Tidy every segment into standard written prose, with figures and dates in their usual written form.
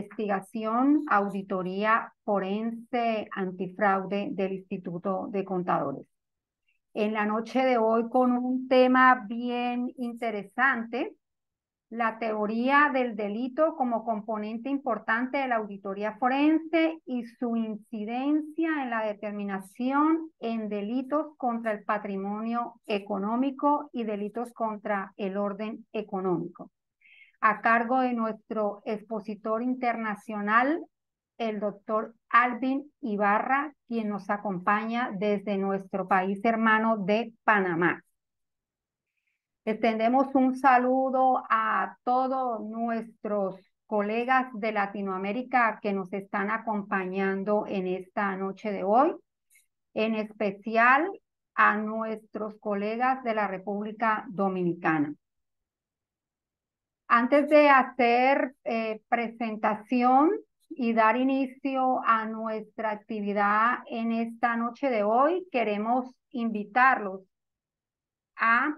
investigación, auditoría forense antifraude del Instituto de Contadores. En la noche de hoy con un tema bien interesante, la teoría del delito como componente importante de la auditoría forense y su incidencia en la determinación en delitos contra el patrimonio económico y delitos contra el orden económico, a cargo de nuestro expositor internacional, el doctor Alvin Ibarra, quien nos acompaña desde nuestro país hermano de Panamá. Extendemos un saludo a todos nuestros colegas de Latinoamérica que nos están acompañando en esta noche de hoy, en especial a nuestros colegas de la República Dominicana. Antes de hacer presentación y dar inicio a nuestra actividad en esta noche de hoy, queremos invitarlos a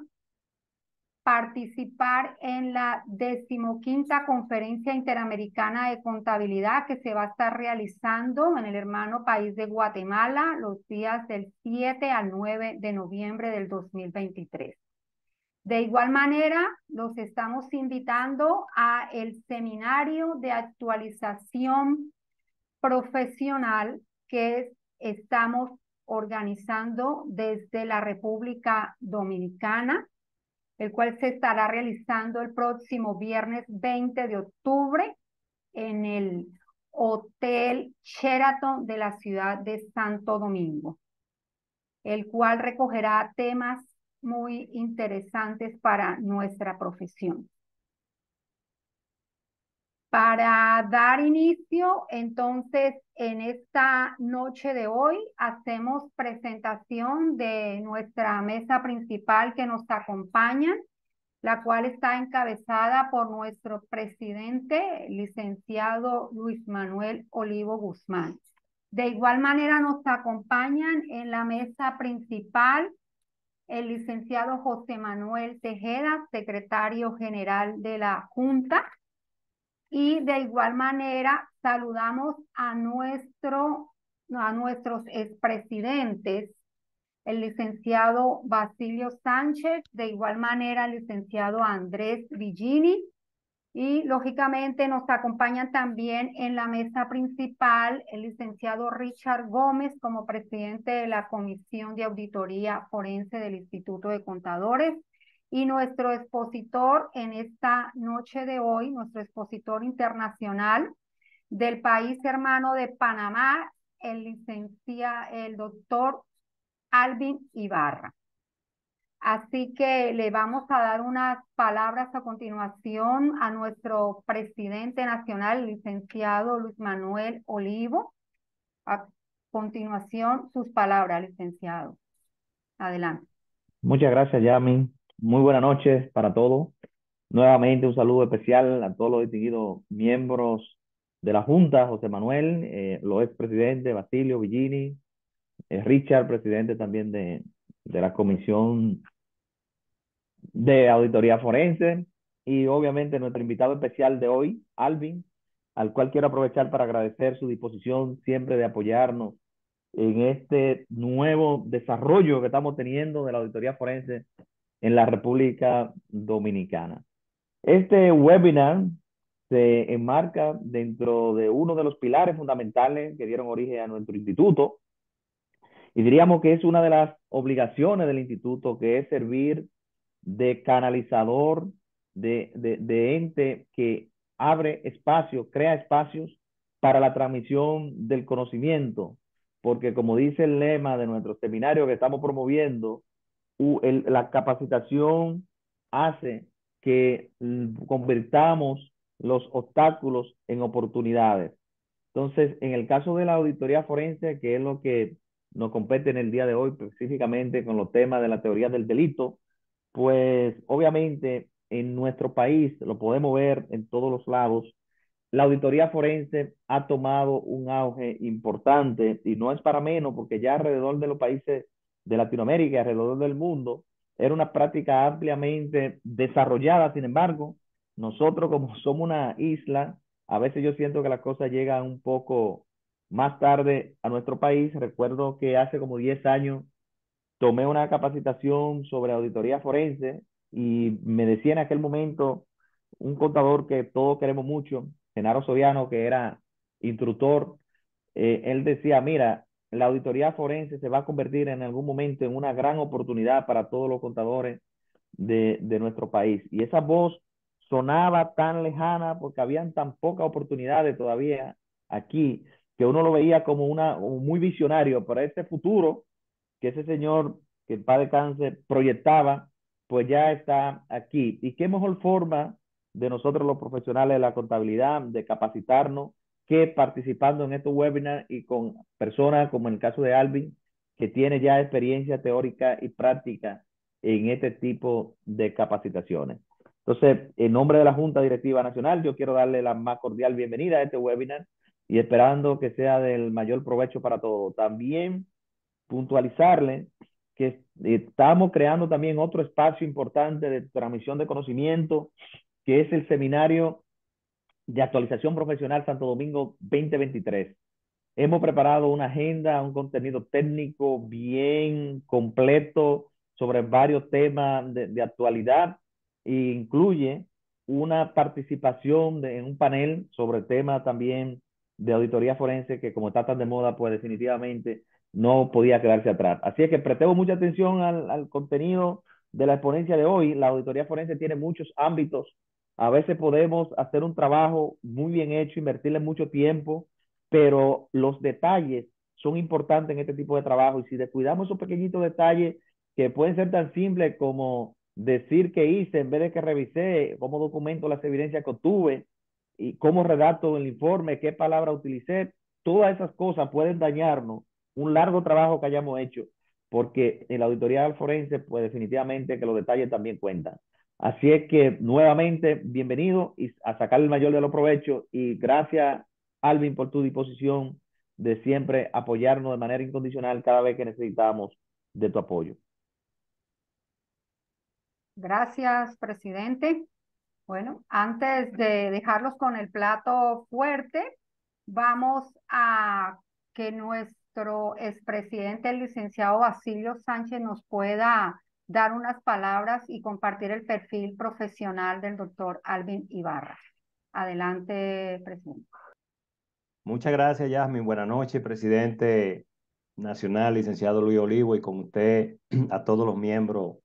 participar en la 15ª Conferencia Interamericana de Contabilidad que se va a estar realizando en el hermano país de Guatemala los días del 7 al 9 de noviembre del 2023. De igual manera, los estamos invitando a el seminario de actualización profesional que estamos organizando desde la República Dominicana, el cual se estará realizando el próximo viernes 20 de octubre en el Hotel Sheraton de la ciudad de Santo Domingo, el cual recogerá temas muy interesantes para nuestra profesión. Para dar inicio, entonces, en esta noche de hoy, hacemos presentación de nuestra mesa principal que nos acompaña, la cual está encabezada por nuestro presidente, licenciado Luis Manuel Olivo Guzmán. De igual manera, nos acompañan en la mesa principal el licenciado José Manuel Tejeda, secretario general de la Junta. Y de igual manera saludamos a nuestros expresidentes, el licenciado Basilio Sánchez, de igual manera el licenciado Andrés Villini, y lógicamente nos acompañan también en la mesa principal el licenciado Richard Gómez como presidente de la Comisión de Auditoría Forense del Instituto de Contadores, y nuestro expositor en esta noche de hoy, nuestro expositor internacional del país hermano de Panamá, el doctor Alvin Ibarra. Así que le vamos a dar unas palabras a continuación a nuestro presidente nacional, el licenciado Luis Manuel Olivo. A continuación, sus palabras, licenciado. Adelante. Muchas gracias, Yami. Muy buenas noches para todos. Nuevamente un saludo especial a todos los distinguidos miembros de la Junta, José Manuel, los expresidentes Basilio Villini, Richard, presidente también de la Comisión de Auditoría Forense, y obviamente nuestro invitado especial de hoy, Alvin, al cual quiero aprovechar para agradecer su disposición siempre de apoyarnos en este nuevo desarrollo que estamos teniendo de la auditoría forense en la República Dominicana. Este webinar se enmarca dentro de uno de los pilares fundamentales que dieron origen a nuestro instituto, y diríamos que es una de las obligaciones del instituto, que es servir de canalizador, de ente que abre espacios, crea espacios para la transmisión del conocimiento, porque como dice el lema de nuestro seminario que estamos promoviendo, la capacitación hace que convirtamos los obstáculos en oportunidades. Entonces, en el caso de la auditoría forense, que es lo que nos compete en el día de hoy, específicamente con los temas de la teoría del delito, pues obviamente en nuestro país, lo podemos ver en todos los lados, la auditoría forense ha tomado un auge importante, y no es para menos, porque ya alrededor de los países de Latinoamérica y alrededor del mundo era una práctica ampliamente desarrollada. Sin embargo, nosotros, como somos una isla, A veces yo siento que las cosas llegan un poco más tarde a nuestro país. Recuerdo que hace como 10 años tomé una capacitación sobre auditoría forense y me decía en aquel momento un contador que todos queremos mucho, Genaro Soriano, que era instructor. Él decía, mira, la auditoría forense se va a convertir en algún momento en una gran oportunidad para todos los contadores de nuestro país. Y esa voz sonaba tan lejana porque habían tan pocas oportunidades todavía aquí, que uno lo veía como como muy visionario para este futuro que ese señor, que en paz descanse, proyectaba, pues ya está aquí. ¿Y qué mejor forma de nosotros los profesionales de la contabilidad, de capacitarnos, que participando en estos webinars y con personas como en el caso de Alvin, que tiene ya experiencia teórica y práctica en este tipo de capacitaciones? Entonces, en nombre de la Junta Directiva Nacional, yo quiero darle la más cordial bienvenida a este webinar y esperando que sea del mayor provecho para todos. También puntualizarle que estamos creando también otro espacio importante de transmisión de conocimiento, que es el seminario de actualización profesional Santo Domingo 2023. Hemos preparado una agenda, un contenido técnico bien completo sobre varios temas de actualidad e incluye una participación en un panel sobre temas también de auditoría forense que como está tan de moda, pues definitivamente no podía quedarse atrás. Así es que prestemos mucha atención al contenido de la exponencia de hoy. La auditoría forense tiene muchos ámbitos. A veces podemos hacer un trabajo muy bien hecho, invertirle mucho tiempo, pero los detalles son importantes en este tipo de trabajo y si descuidamos esos pequeñitos detalles que pueden ser tan simples como decir qué hice en vez de que revisé, cómo documento las evidencias que obtuve y cómo redacto el informe, qué palabra utilicé, todas esas cosas pueden dañarnos un largo trabajo que hayamos hecho, porque en la auditoría forense, pues definitivamente que los detalles también cuentan. Así es que nuevamente, bienvenido y a sacar el mayor de los provechos y gracias Alvin, por tu disposición de siempre apoyarnos de manera incondicional cada vez que necesitamos de tu apoyo. Gracias, presidente. Bueno, antes de dejarlos con el plato fuerte, vamos a que nuestro expresidente, el licenciado Basilio Sánchez, nos pueda dar unas palabras y compartir el perfil profesional del doctor Alvin Ibarra. Adelante, presidente. Muchas gracias, Yasmin. Buenas noches, presidente nacional, licenciado Luis Olivo, y con usted a todos los miembros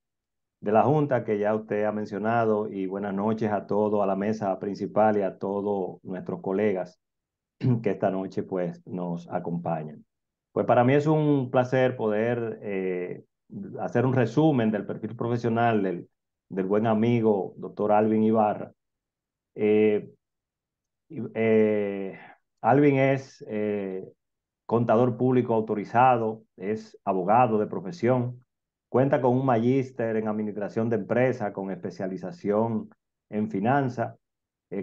de la Junta que ya usted ha mencionado, y buenas noches a todos, a la mesa principal y a todos nuestros colegas que esta noche pues nos acompañan. Pues para mí es un placer poder hacer un resumen del perfil profesional del buen amigo doctor Alvin Ibarra. Eh, eh, Alvin es contador público autorizado, es abogado de profesión, cuenta con un magíster en administración de empresas con especialización en finanzas,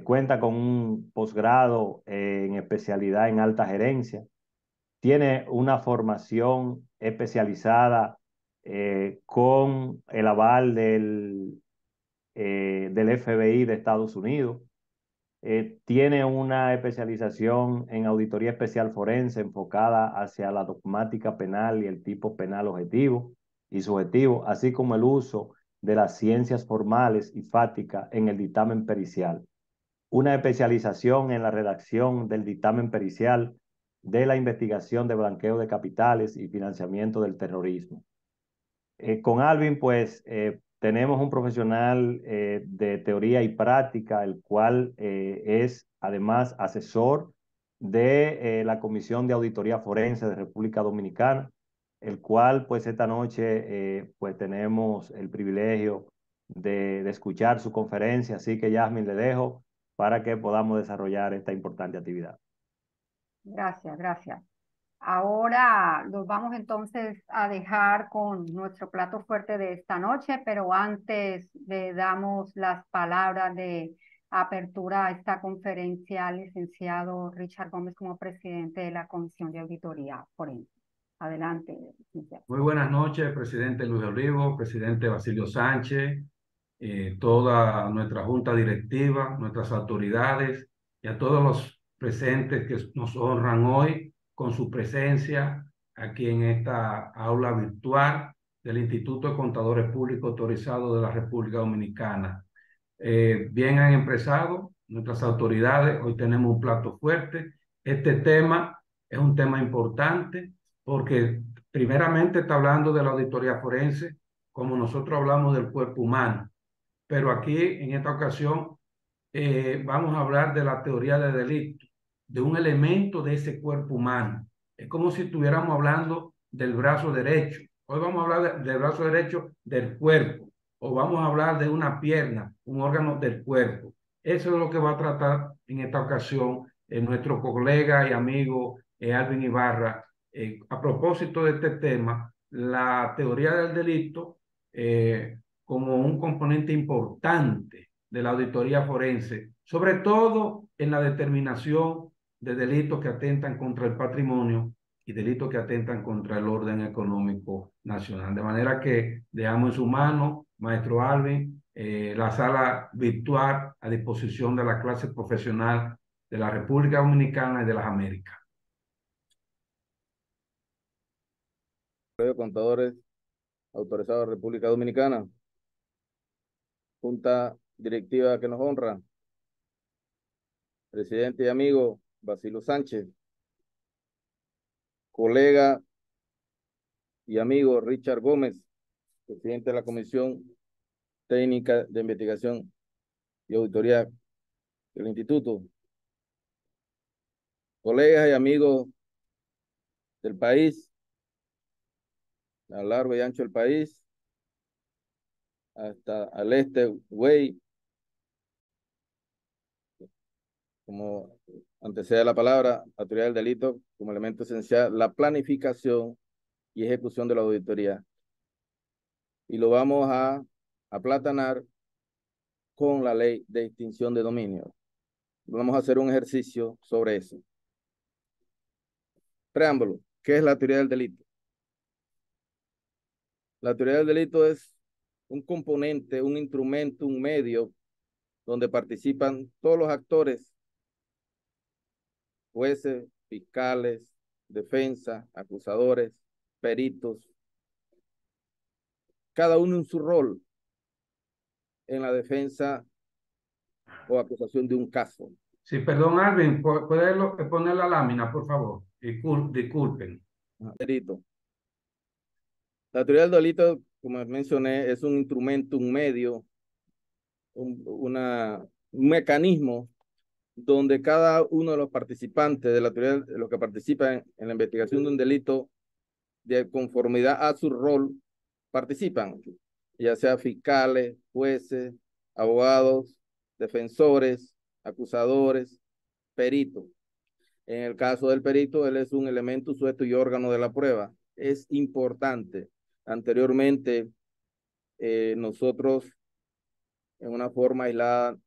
cuenta con un posgrado en especialidad en alta gerencia, tiene una formación especializada con el aval del FBI de Estados Unidos. Tiene una especialización en auditoría especial forense enfocada hacia la dogmática penal y el tipo penal objetivo y subjetivo, así como el uso de las ciencias formales y fáticas en el dictamen pericial. Una especialización en la redacción del dictamen pericial de la investigación de blanqueo de capitales y financiamiento del terrorismo. Con Alvin, pues, tenemos un profesional de teoría y práctica, el cual es además asesor de la Comisión de Auditoría Forense de República Dominicana, el cual, pues, esta noche, pues, tenemos el privilegio de escuchar su conferencia. Así que, Yasmin, le dejo para que podamos desarrollar esta importante actividad. Gracias, gracias. Ahora los vamos entonces a dejar con nuestro plato fuerte de esta noche, pero antes le damos las palabras de apertura a esta conferencia al licenciado Richard Gómez como presidente de la Comisión de Auditoría Forense. Adelante, licenciado. Muy buenas noches, presidente Luis Olivo, presidente Basilio Sánchez, toda nuestra junta directiva, nuestras autoridades y a todos los presentes que nos honran hoy con su presencia aquí en esta aula virtual del Instituto de Contadores Públicos Autorizados de la República Dominicana. Bien han expresado nuestras autoridades, hoy tenemos un plato fuerte. Este tema es un tema importante porque primeramente está hablando de la auditoría forense, como nosotros hablamos del cuerpo humano, pero aquí en esta ocasión vamos a hablar de la teoría de delito, de un elemento de ese cuerpo humano. Es como si estuviéramos hablando del brazo derecho. Hoy vamos a hablar del brazo derecho del cuerpo, o vamos a hablar de una pierna, un órgano del cuerpo. Eso es lo que va a tratar en esta ocasión nuestro colega y amigo Alvin Ibarra. A propósito de este tema, la teoría del delito como un componente importante de la auditoría forense, sobre todo en la determinación de delitos que atentan contra el patrimonio y delitos que atentan contra el orden económico nacional. De manera que dejamos en su mano, maestro Alvin, la sala virtual a disposición de la clase profesional de la República Dominicana y de las Américas. Colegio de Contadores Autorizados de la República Dominicana, Junta Directiva que nos honra, presidente y amigo Basilio Sánchez, colega y amigo Richard Gómez, presidente de la Comisión Técnica de Investigación y Auditoría del Instituto, colegas y amigos del país, a lo largo y ancho del país, hasta al este, güey, como antecede la palabra, autoridad del delito como elemento esencial, la planificación y ejecución de la auditoría. Y lo vamos a aplatanar con la ley de extinción de dominio. Vamos a hacer un ejercicio sobre eso. Preámbulo. ¿Qué es la teoría del delito? La teoría del delito es un componente, un instrumento, un medio donde participan todos los actores, jueces, fiscales, defensa, acusadores, peritos, cada uno en su rol en la defensa o acusación de un caso. Sí, perdón, Alvin, ¿puede poner la lámina, por favor? Disculpen. Delito. La teoría del delito, como mencioné, es un instrumento, un medio, un mecanismo donde cada uno de los participantes de la teoría, de los que participan en la investigación de un delito, de conformidad a su rol, participan, ya sea fiscales, jueces, abogados, defensores, acusadores, peritos. En el caso del perito, él es un elemento, sujeto y órgano de la prueba. Es importante. Anteriormente, nosotros, en una forma aislada,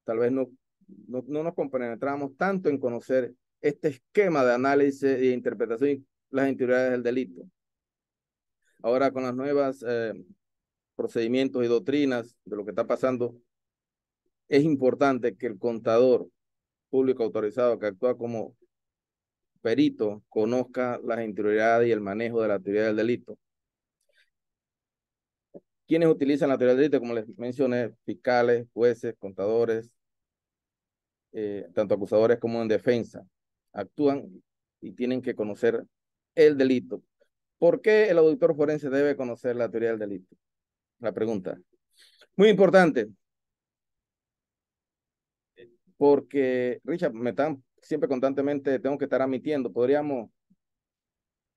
tal vez no nos compenetramos tanto en conocer este esquema de análisis e interpretación y las entidades del delito. Ahora, con las nuevas procedimientos y doctrinas de lo que está pasando, es importante que el contador público autorizado que actúa como perito conozca las interioridades y el manejo de la teoría del delito. ¿Quiénes utilizan la teoría del delito? Como les mencioné, fiscales, jueces, contadores, tanto acusadores como en defensa. Actúan y tienen que conocer el delito. ¿Por qué el auditor forense debe conocer la teoría del delito? La pregunta. Muy importante. Porque, Richard, me están siempre constantemente, tengo que estar admitiendo, podríamos,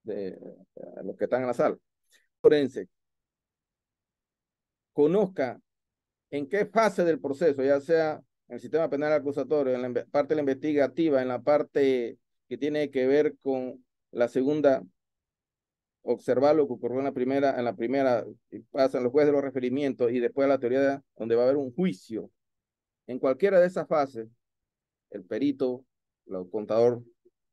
los que están en la sala, forense, conozca en qué fase del proceso, ya sea en el sistema penal acusatorio, en la parte de la investigativa, en la parte que tiene que ver con la segunda, observar lo que ocurrió en la primera pasan los jueces de los referimientos y después la teoría donde va a haber un juicio. En cualquiera de esas fases, el perito, el contador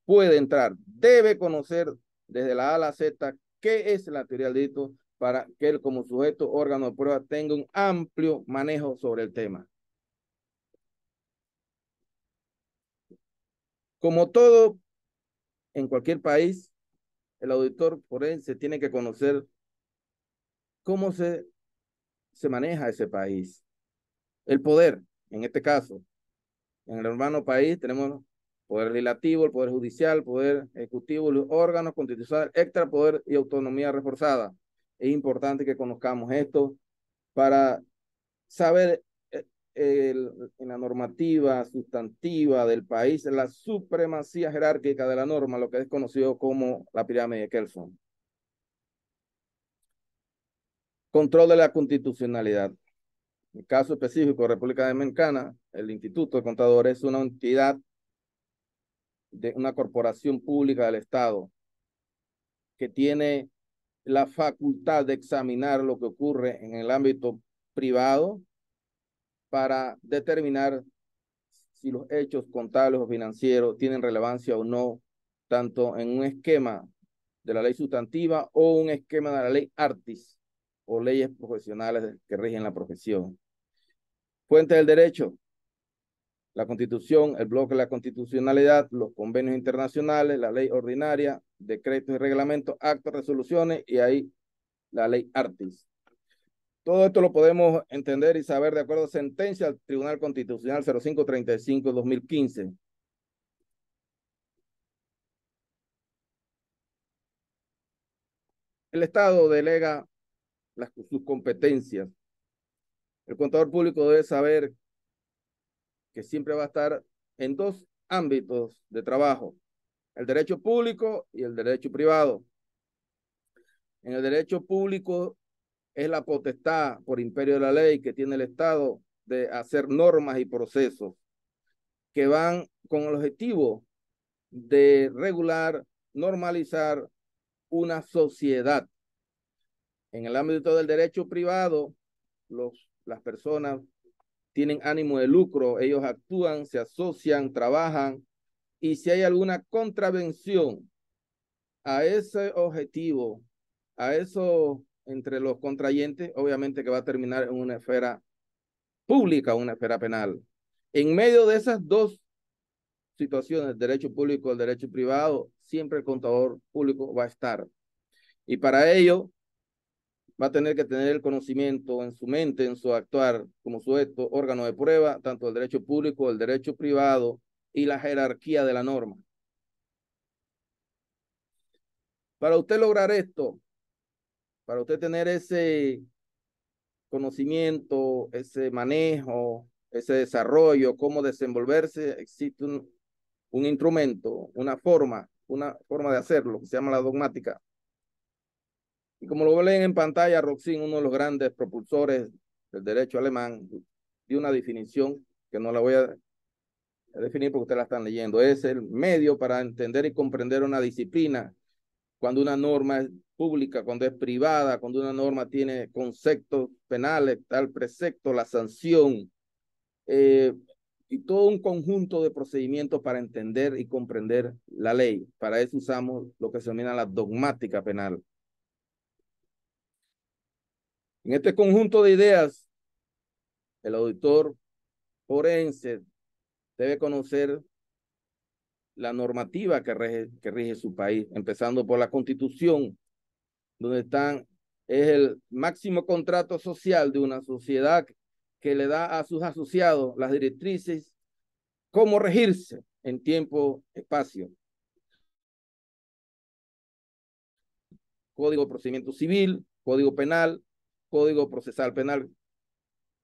puede entrar, debe conocer desde la A a la Z qué es la teoría del delito para que él como sujeto órgano de prueba tenga un amplio manejo sobre el tema. Como todo en cualquier país, el auditor forense tiene que conocer cómo se maneja ese país. El poder, en este caso, en el hermano país tenemos poder legislativo, el poder judicial, el poder ejecutivo, los órganos constitucionales, extra poder y autonomía reforzada. Es importante que conozcamos esto para saber en la normativa sustantiva del país la supremacía jerárquica de la norma, lo que es conocido como la pirámide de Kelson. Control de la constitucionalidad. En el caso específico de República Dominicana, el Instituto de Contadores es una entidad de una corporación pública del Estado que tiene la facultad de examinar lo que ocurre en el ámbito privado para determinar si los hechos contables o financieros tienen relevancia o no, tanto en un esquema de la ley sustantiva o un esquema de la ley Artis o leyes profesionales que rigen la profesión. Fuente del derecho: la Constitución, el bloque de la constitucionalidad, los convenios internacionales, la ley ordinaria, decretos y reglamentos, actos, resoluciones y ahí la ley Artis. Todo esto lo podemos entender y saber de acuerdo a sentencia del Tribunal Constitucional 0535-2015. El Estado delega sus competencias. El contador público debe saber que siempre va a estar en dos ámbitos de trabajo: el derecho público y el derecho privado. En el derecho público es la potestad por imperio de la ley que tiene el Estado de hacer normas y procesos que van con el objetivo de regular, normalizar una sociedad. En el ámbito del derecho privado, las personas tienen ánimo de lucro, ellos actúan, se asocian, trabajan, y si hay alguna contravención a ese objetivo, a eso entre los contrayentes, obviamente que va a terminar en una esfera pública, una esfera penal. En medio de esas dos situaciones, el derecho público y el derecho privado, siempre el contador público va a estar. Y para ello va a tener que tener el conocimiento en su mente, en su actuar, como su órgano de prueba, tanto el derecho público, el derecho privado y la jerarquía de la norma. Para usted lograr esto, para usted tener ese conocimiento, ese manejo, ese desarrollo, cómo desenvolverse, existe un instrumento, una forma de hacerlo, que se llama la dogmática. Y como lo ven en pantalla, Roxin, uno de los grandes propulsores del derecho alemán, dio una definición que no la voy a definir porque ustedes la están leyendo. Es el medio para entender y comprender una disciplina, cuando una norma es pública, cuando es privada, cuando una norma tiene conceptos penales, tal precepto, la sanción, y todo un conjunto de procedimientos para entender y comprender la ley. Para eso usamos lo que se denomina la dogmática penal. En este conjunto de ideas, el auditor forense debe conocer la normativa que rige su país, empezando por la Constitución, donde es el máximo contrato social de una sociedad que le da a sus asociados las directrices, cómo regirse en tiempo, espacio. Código de Procedimiento Civil, Código Penal, Código Procesal Penal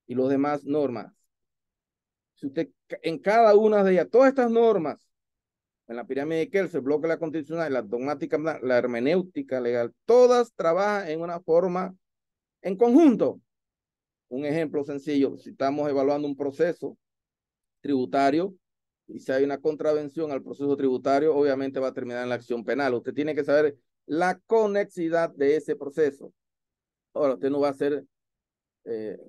y los demás normas. Si usted en cada una de ellas, todas estas normas, en la pirámide de Kelsen, el bloque de la constitucional, la dogmática, la hermenéutica legal, todas trabajan en una forma en conjunto. Un ejemplo sencillo: si estamos evaluando un proceso tributario y si hay una contravención al proceso tributario, obviamente va a terminar en la acción penal. Usted tiene que saber la conexidad de ese proceso. Ahora, usted no va a ser,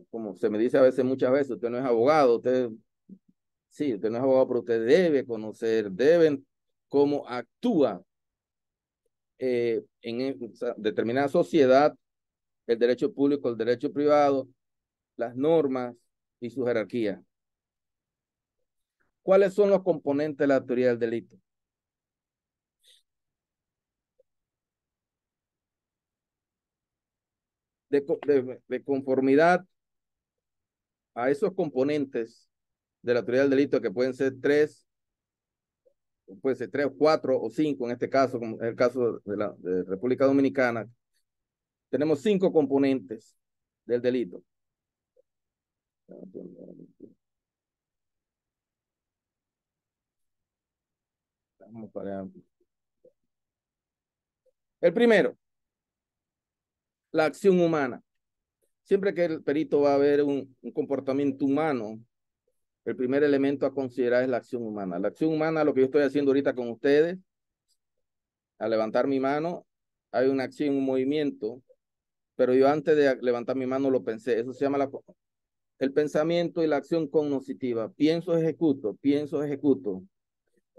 como se me dice a veces, muchas veces, usted no es abogado, usted no es abogado, pero usted debe conocer, deben cómo actúa en determinada sociedad, el derecho público, el derecho privado, las normas y su jerarquía. ¿Cuáles son los componentes de la teoría del delito? De conformidad a esos componentes de la teoría del delito, que pueden ser tres o cuatro o cinco, en este caso, como es el caso de República Dominicana, tenemos 5 componentes del delito. El primero, la acción humana. Siempre que el perito va a ver un comportamiento humano, el primer elemento a considerar es la acción humana. La acción humana, lo que yo estoy haciendo ahorita con ustedes, al levantar mi mano, hay una acción, un movimiento, pero yo antes de levantar mi mano lo pensé. Eso se llama el pensamiento y la acción cognitiva. Pienso, ejecuto, pienso, ejecuto.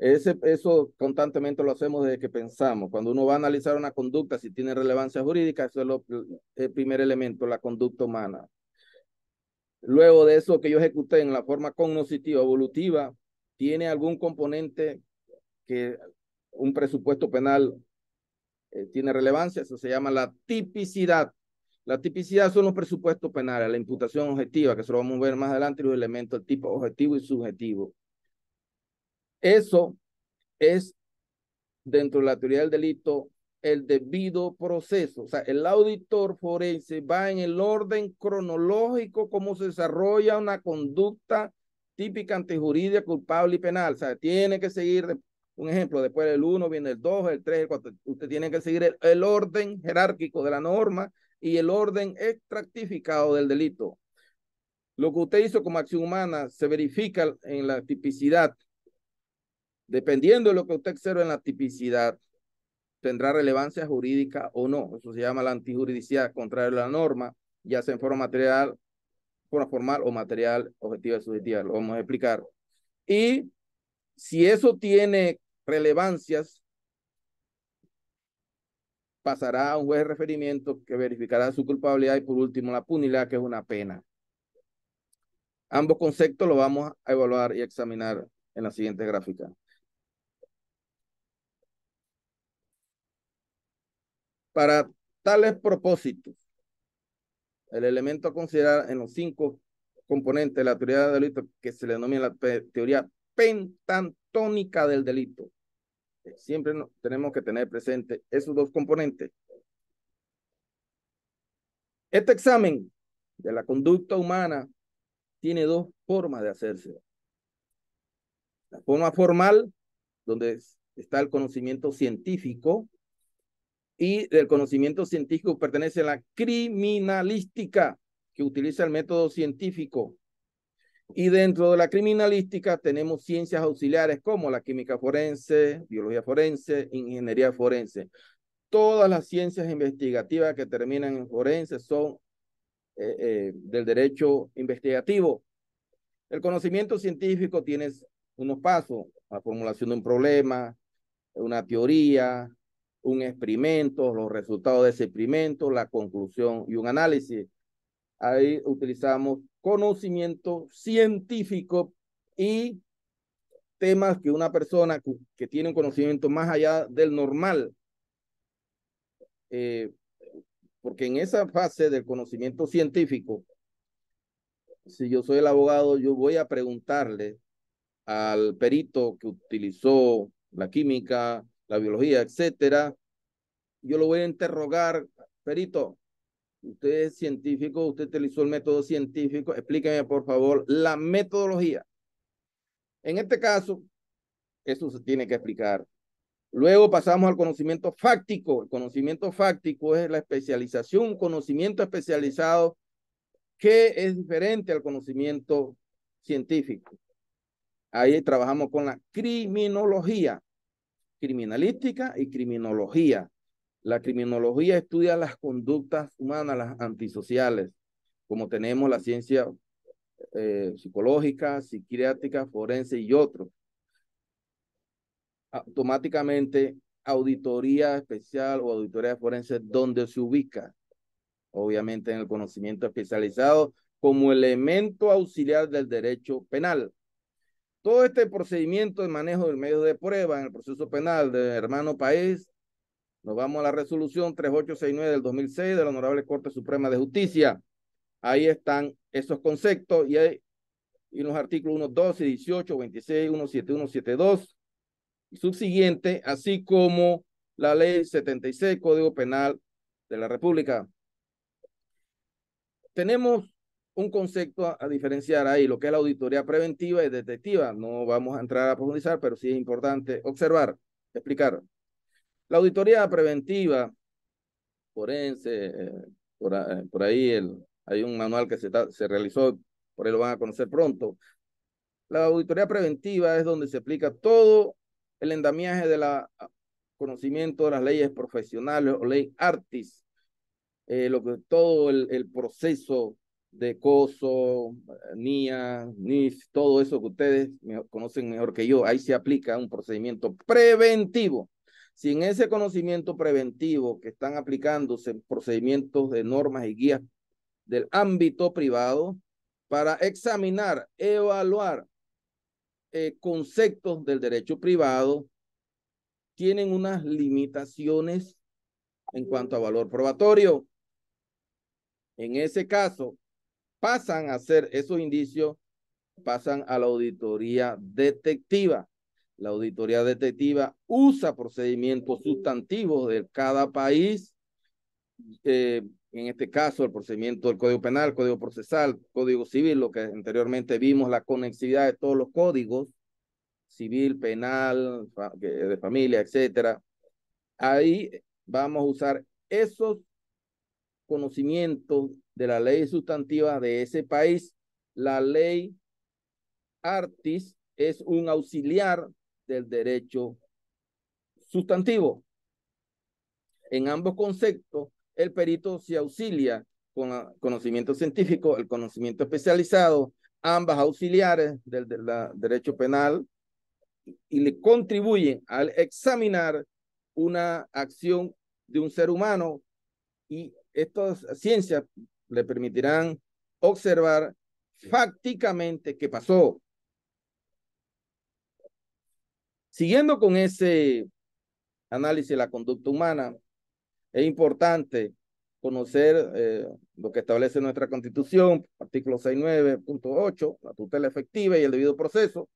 Eso constantemente lo hacemos desde que pensamos. Cuando uno va a analizar una conducta, si tiene relevancia jurídica, eso es el primer elemento, la conducta humana. Luego de eso que yo ejecuté en la forma cognitiva, evolutiva, tiene algún componente que un presupuesto penal tiene relevancia, eso se llama la tipicidad. La tipicidad son los presupuestos penales, la imputación objetiva, que eso lo vamos a ver más adelante, y los elementos del tipo objetivo y subjetivo. Eso es, dentro de la teoría del delito, el debido proceso. O sea, el auditor forense va en el orden cronológico como se desarrolla una conducta típica antijurídica, culpable y penal. O sea, tiene que seguir, un ejemplo, después del 1 viene el 2, el 3, el 4. Usted tiene que seguir el orden jerárquico de la norma y el orden extractificado del delito. Lo que usted hizo como acción humana se verifica en la tipicidad. Dependiendo de lo que usted observe en la tipicidad, tendrá relevancia jurídica o no. Eso se llama la antijuridicidad, contrario a la norma, ya sea en forma material, forma formal o material, objetiva y subjetiva. Lo vamos a explicar. Y si eso tiene relevancias, pasará a un juez de referimiento que verificará su culpabilidad y por último la punidad, que es una pena. Ambos conceptos los vamos a evaluar y examinar en la siguiente gráfica. Para tales propósitos, el elemento a considerar en los 5 componentes de la teoría del delito, que se le denomina la teoría pentatónica del delito. Siempre tenemos que tener presente esos 2 componentes. Este examen de la conducta humana tiene 2 formas de hacerse. La forma formal, donde está el conocimiento científico, y del conocimiento científico pertenece a la criminalística, que utiliza el método científico. Y dentro de la criminalística tenemos ciencias auxiliares como la química forense, biología forense, ingeniería forense. Todas las ciencias investigativas que terminan en forense son del derecho investigativo. El conocimiento científico tiene unos pasos: la formulación de un problema, una teoría, un experimento, los resultados de ese experimento, la conclusión y un análisis. Ahí utilizamos conocimiento científico y temas que una persona que tiene un conocimiento más allá del normal, porque en esa fase del conocimiento científico, si yo soy el abogado, yo voy a preguntarle al perito que utilizó la química, la biología, etcétera. Yo lo voy a interrogar: perito, usted es científico, usted utilizó el método científico, explíqueme por favor la metodología. En este caso, eso se tiene que explicar. Luego pasamos al conocimiento fáctico. El conocimiento fáctico es la especialización, un conocimiento especializado que es diferente al conocimiento científico. Ahí trabajamos con la criminología, criminalística y criminología. La criminología estudia las conductas humanas, las antisociales, como tenemos la ciencia psicológica, psiquiátrica, forense y otros. Automáticamente, auditoría especial o auditoría forense, ¿dónde se ubica? Obviamente en el conocimiento especializado como elemento auxiliar del derecho penal. Todo este procedimiento de manejo del medio de prueba en el proceso penal del hermano país, nos vamos a la resolución 3869 del 2006 de la Honorable Corte Suprema de Justicia. Ahí están esos conceptos y hay unos artículos 1, 12, 18, 26, 171, 72 y subsiguiente, así como la ley 76, Código Penal de la República. Tenemos un concepto a diferenciar ahí, lo que es la auditoría preventiva y detectiva. No vamos a entrar a profundizar, pero sí es importante observar, explicar. La auditoría preventiva, forense, por ahí hay un manual que se realizó, por ahí lo van a conocer pronto. La auditoría preventiva es donde se aplica todo el andamiaje de la conocimiento de las leyes profesionales o ley artis, todo el proceso de COSO, NIA, NIF, todo eso que ustedes conocen mejor que yo, ahí se aplica un procedimiento preventivo. Sin ese conocimiento preventivo que están aplicándose procedimientos de normas y guías del ámbito privado para examinar, evaluar conceptos del derecho privado, tienen unas limitaciones en cuanto a valor probatorio. En ese caso, pasan a ser esos indicios, pasan a la auditoría detectiva. La auditoría detectiva usa procedimientos sustantivos de cada país, en este caso el procedimiento del Código Penal, Código Procesal, Código Civil, lo que anteriormente vimos, la conexividad de todos los códigos, civil, penal, de familia, etcétera. Ahí vamos a usar esos conocimientos de la ley sustantiva de ese país. La ley artis es un auxiliar del derecho sustantivo. En ambos conceptos, el perito se auxilia con el conocimiento científico, el conocimiento especializado, ambas auxiliares del derecho penal, y le contribuyen al examinar una acción de un ser humano, y estas ciencias le permitirán observar fácticamente qué pasó. Siguiendo con ese análisis de la conducta humana, es importante conocer lo que establece nuestra Constitución, artículo 69.8, la tutela efectiva y el debido proceso,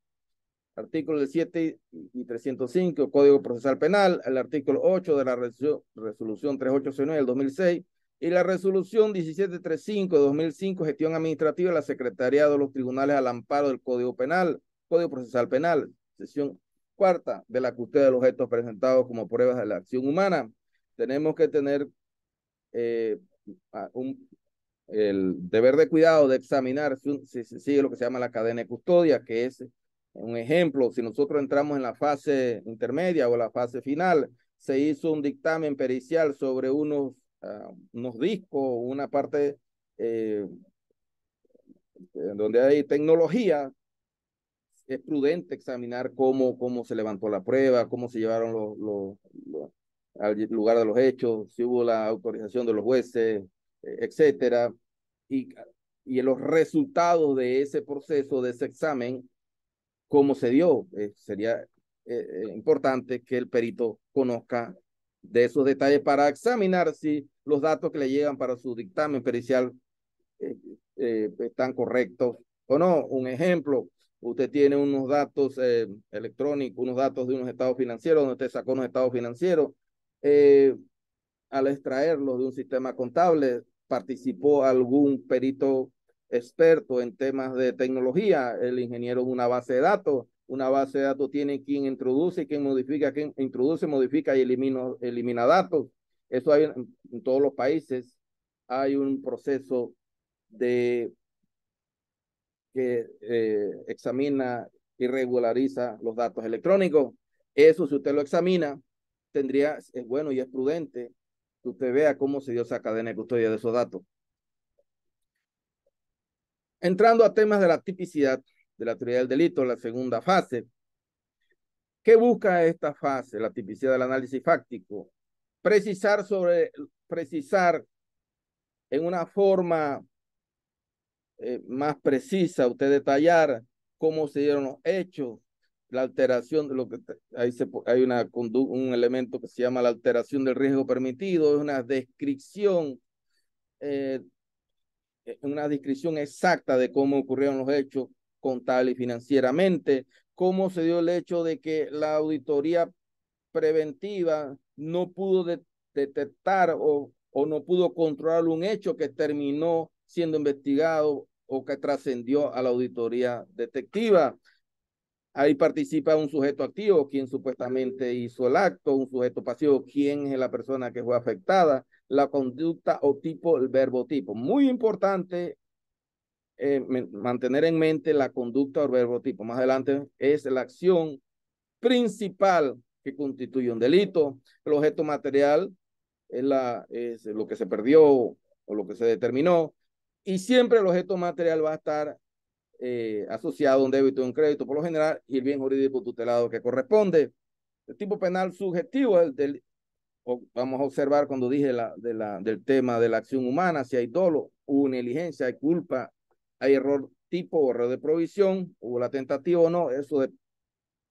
artículo 7 y 305, Código Procesal Penal, el artículo 8 de la resolución 3869 del 2006 y la resolución 1735 de 2005, gestión administrativa de la Secretaría de los Tribunales al amparo del Código Penal, Código Procesal Penal, sección cuarta, de la custodia de los objetos presentados como pruebas de la acción humana. Tenemos que tener el deber de cuidado de examinar si se sigue lo que se llama la cadena de custodia, que es un ejemplo. Si nosotros entramos en la fase intermedia o la fase final, se hizo un dictamen pericial sobre unos discos, una parte donde hay tecnología. Es prudente examinar cómo se levantó la prueba, cómo se llevaron al lugar de los hechos, si hubo la autorización de los jueces, etcétera, y los resultados de ese proceso, de ese examen, cómo se dio. Sería importante que el perito conozca de esos detalles para examinar si los datos que le llegan para su dictamen pericial están correctos o no. Un ejemplo, usted tiene unos datos electrónicos, unos datos de unos estados financieros, donde usted sacó unos estados financieros, al extraerlos de un sistema contable, participó algún perito experto en temas de tecnología, el ingeniero de una base de datos. Una base de datos tiene quien introduce y quien modifica, quien introduce, modifica y elimina datos. Eso hay en todos los países. Hay un proceso que examina y regulariza los datos electrónicos. Eso, si usted lo examina, es bueno y es prudente que usted vea cómo se dio esa cadena de custodia de esos datos. Entrando a temas de la tipicidad de la teoría del delito, la segunda fase. ¿Qué busca esta fase, la tipicidad del análisis fáctico? Precisar en una forma más precisa, usted detallar cómo se dieron los hechos, la alteración de lo que hay un elemento que se llama la alteración del riesgo permitido, es una descripción exacta de cómo ocurrieron los hechos contable y financieramente, cómo se dio el hecho de que la auditoría preventiva no pudo detectar o no pudo controlar un hecho que terminó siendo investigado o que trascendió a la auditoría detectiva. Ahí participa un sujeto activo, quien supuestamente hizo el acto, un sujeto pasivo, quien es la persona que fue afectada, la conducta o tipo, el verbo tipo. Muy importante mantener en mente la conducta o el verbo tipo. Más adelante es la acción principal que constituye un delito. El objeto material es lo que se perdió o lo que se determinó, y siempre el objeto material va a estar asociado a un débito o un crédito por lo general, y el bien jurídico tutelado que corresponde. El tipo penal subjetivo vamos a observar cuando dije del tema de la acción humana, si hay dolo, hubo negligencia, hay culpa, hay error tipo o error de provisión, hubo la tentativa o no, eso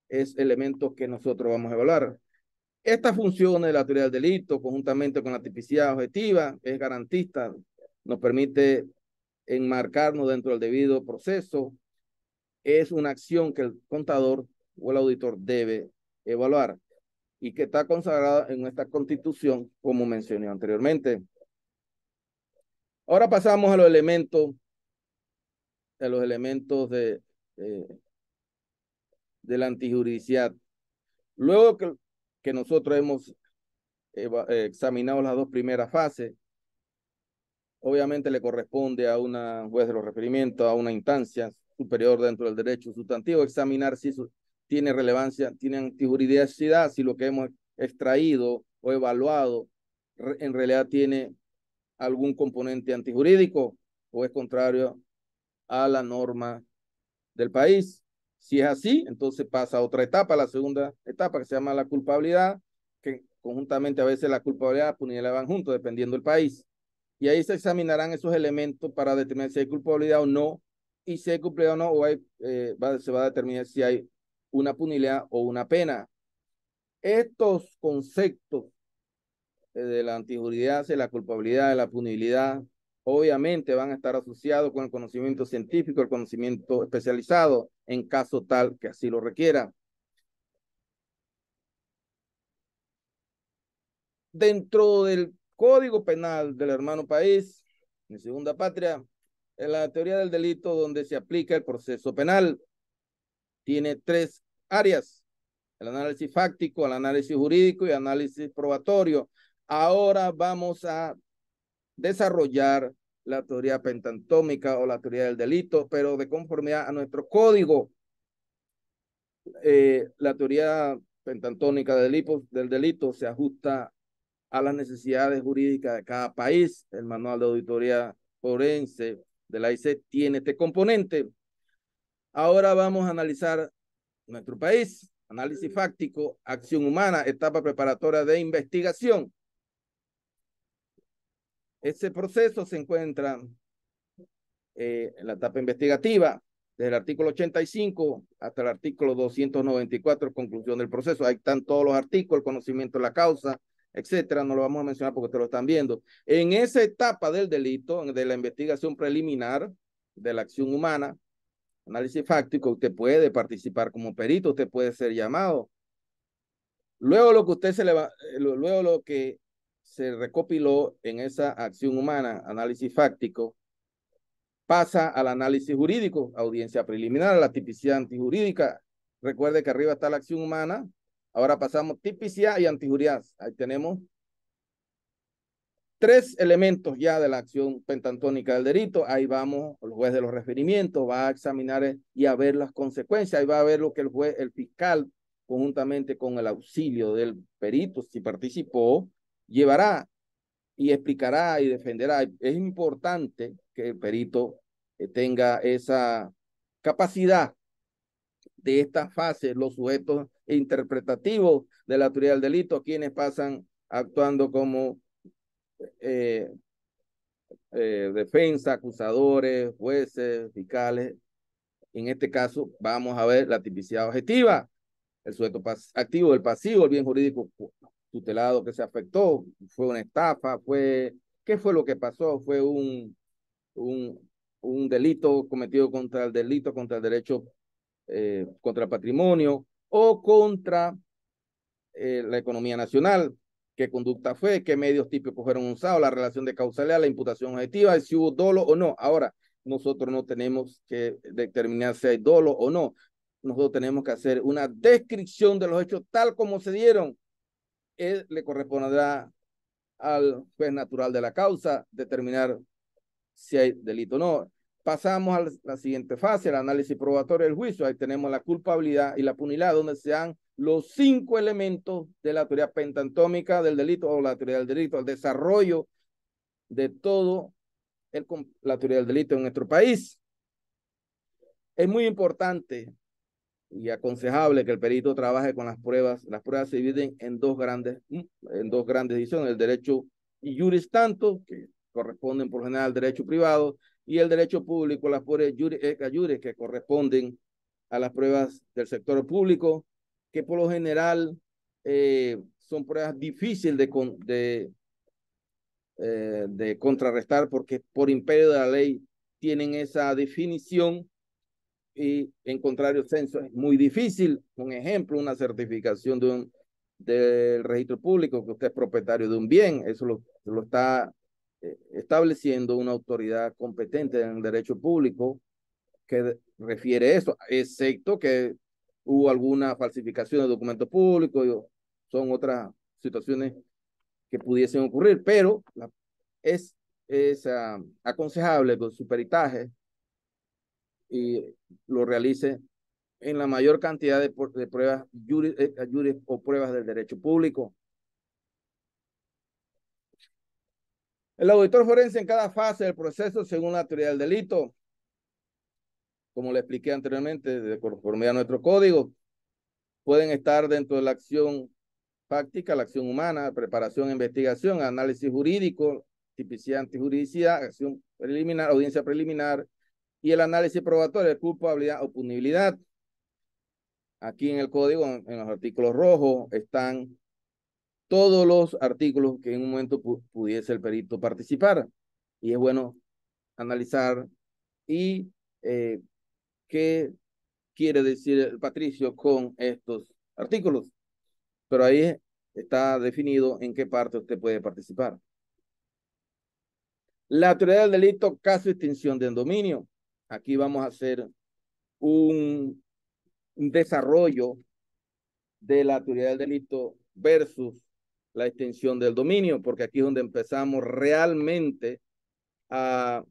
es elementos que nosotros vamos a evaluar. Estas funciones de la teoría del delito, conjuntamente con la tipicidad objetiva, es garantista, nos permite enmarcarnos dentro del debido proceso, es una acción que el contador o el auditor debe evaluar y que está consagrada en nuestra Constitución, como mencioné anteriormente. Ahora pasamos a los elementos de la antijuridicidad. Luego que nosotros hemos examinado las dos primeras fases, obviamente le corresponde a una juez de los referimientos, a una instancia superior dentro del derecho sustantivo, examinar si eso tiene relevancia, tiene antijuridicidad, si lo que hemos extraído o evaluado en realidad tiene algún componente antijurídico o es contrario a la norma del país. Si es así, entonces pasa a otra etapa, la segunda etapa, que se llama la culpabilidad, que conjuntamente a veces la culpabilidad y la punidad van juntos, dependiendo del país. Y ahí se examinarán esos elementos para determinar si hay culpabilidad o no, y si hay culpabilidad o no, se va a determinar si hay una punilidad o una pena. Estos conceptos de la antijuridicidad, de la culpabilidad, de la punibilidad, obviamente van a estar asociados con el conocimiento científico, el conocimiento especializado, en caso tal que así lo requiera. Dentro del Código Penal del hermano país, mi segunda patria, en la teoría del delito donde se aplica el proceso penal, tiene tres áreas: el análisis fáctico, el análisis jurídico y el análisis probatorio. Ahora vamos a desarrollar la teoría pentatómica o la teoría del delito, pero de conformidad a nuestro código. La teoría pentatónica del delito se ajusta a las necesidades jurídicas de cada país. El manual de auditoría forense de la AIC tiene este componente. Ahora vamos a analizar nuestro país: análisis fáctico, acción humana, etapa preparatoria de investigación. Ese proceso se encuentra en la etapa investigativa, desde el artículo 85 hasta el artículo 294, conclusión del proceso. Ahí están todos los artículos, el conocimiento de la causa, etcétera. No lo vamos a mencionar porque ustedes lo están viendo. En esa etapa del delito, de la investigación preliminar de la acción humana, análisis fáctico, usted puede participar como perito, usted puede ser llamado. Luego lo que se recopiló en esa acción humana, análisis fáctico, pasa al análisis jurídico, audiencia preliminar, la tipicidad antijurídica. Recuerde que arriba está la acción humana, ahora pasamos tipicidad y antijuridad. Ahí tenemos tres elementos ya de la acción pentatónica del delito. Ahí vamos, el juez de los referimientos va a examinar y a ver las consecuencias. Ahí va a ver lo que el fiscal, conjuntamente con el auxilio del perito, si participó, llevará y explicará y defenderá. Es importante que el perito tenga esa capacidad de esta fase, los sujetos interpretativos de la teoría del delito, quienes pasan actuando como defensa, acusadores, jueces, fiscales, En este caso, vamos a ver la tipicidad objetiva, el sujeto activo, el pasivo, el bien jurídico tutelado que se afectó, fue una estafa, ¿qué fue lo que pasó? Fue un delito cometido contra el delito, contra el derecho, contra el patrimonio o contra la economía nacional. ¿Qué conducta fue? ¿Qué medios típicos fueron usados? La relación de causalidad, la imputación objetiva, si hubo dolo o no. Ahora, nosotros no tenemos que determinar si hay dolo o no. Nosotros tenemos que hacer una descripción de los hechos tal como se dieron. Le corresponderá al juez natural de la causa determinar si hay delito o no. Pasamos a la siguiente fase, el análisis probatorio del juicio. Ahí tenemos la culpabilidad y la punilidad, donde se dan los 5 elementos de la teoría pentatómica del delito o la teoría del delito, el desarrollo de todo la teoría del delito en nuestro país. Es muy importante y aconsejable que el perito trabaje con las pruebas. Las pruebas se dividen en dos grandes divisiones, el derecho iuris tanto, que corresponden por general al derecho privado, y el derecho público, las pruebas iuris et iuris, que corresponden a las pruebas del sector público, que por lo general son pruebas difíciles de contrarrestar, porque por imperio de la ley tienen esa definición, y en contrario censo es muy difícil. Un ejemplo, una certificación del registro público que usted es propietario de un bien, eso lo está estableciendo una autoridad competente en el derecho público que refiere eso, excepto que hubo alguna falsificación de documentos públicos, son otras situaciones que pudiesen ocurrir, pero es aconsejable con su peritaje y lo realice en la mayor cantidad de pruebas juris o pruebas del derecho público. El auditor forense en cada fase del proceso según la teoría del delito, como le expliqué anteriormente, de conformidad a nuestro código, pueden estar dentro de la acción fáctica, la acción humana, preparación, investigación, análisis jurídico, tipicidad, antijuridicidad, acción preliminar, audiencia preliminar, y el análisis probatorio de culpabilidad o punibilidad. Aquí en el código, en los artículos rojos, están todos los artículos que en un momento pudiese el perito participar. Y es bueno analizar y qué quiere decir el Patricio con estos artículos. Pero ahí está definido en qué parte usted puede participar. La teoría del delito, caso de extinción del dominio. Aquí vamos a hacer un desarrollo de la teoría del delito versus la extensión del dominio, porque aquí es donde empezamos realmente a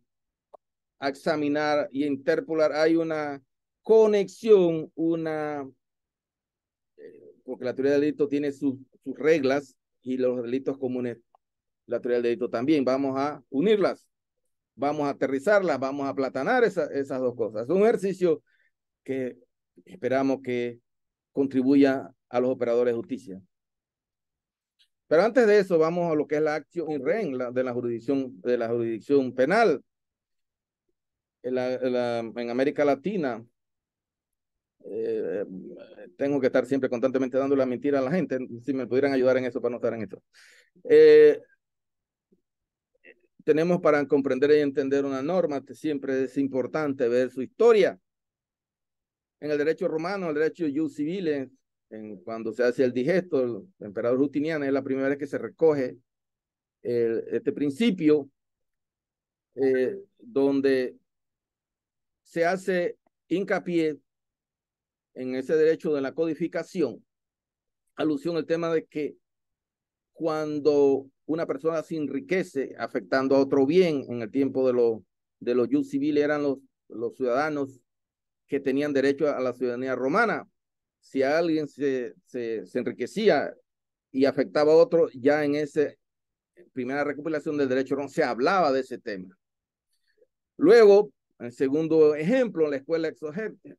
examinar y interpolar. Hay una conexión, porque la teoría del delito tiene sus reglas y los delitos comunes, la teoría del delito también. Vamos a unirlas, vamos a aterrizarlas, vamos a aplatanar esas dos cosas. Es un ejercicio que esperamos que contribuya a los operadores de justicia. Pero antes de eso, vamos a lo que es la acción in rem de la jurisdicción penal. En América Latina, tengo que estar siempre constantemente dando la mentira a la gente. Si me pudieran ayudar en eso para no estar en esto. Tenemos para comprender y entender una norma, siempre es importante ver su historia. En el derecho romano, el derecho jus civile, cuando se hace el digesto, el emperador Justiniano, es la primera vez que se recoge este principio, donde se hace hincapié en ese derecho de la codificación, alusión al tema de que cuando una persona se enriquece afectando a otro bien, en el tiempo de los jus civiles eran los ciudadanos que tenían derecho a la ciudadanía romana. Si alguien se enriquecía y afectaba a otro, ya en esa primera recopilación del derecho romano se hablaba de ese tema. Luego, en segundo ejemplo, la escuela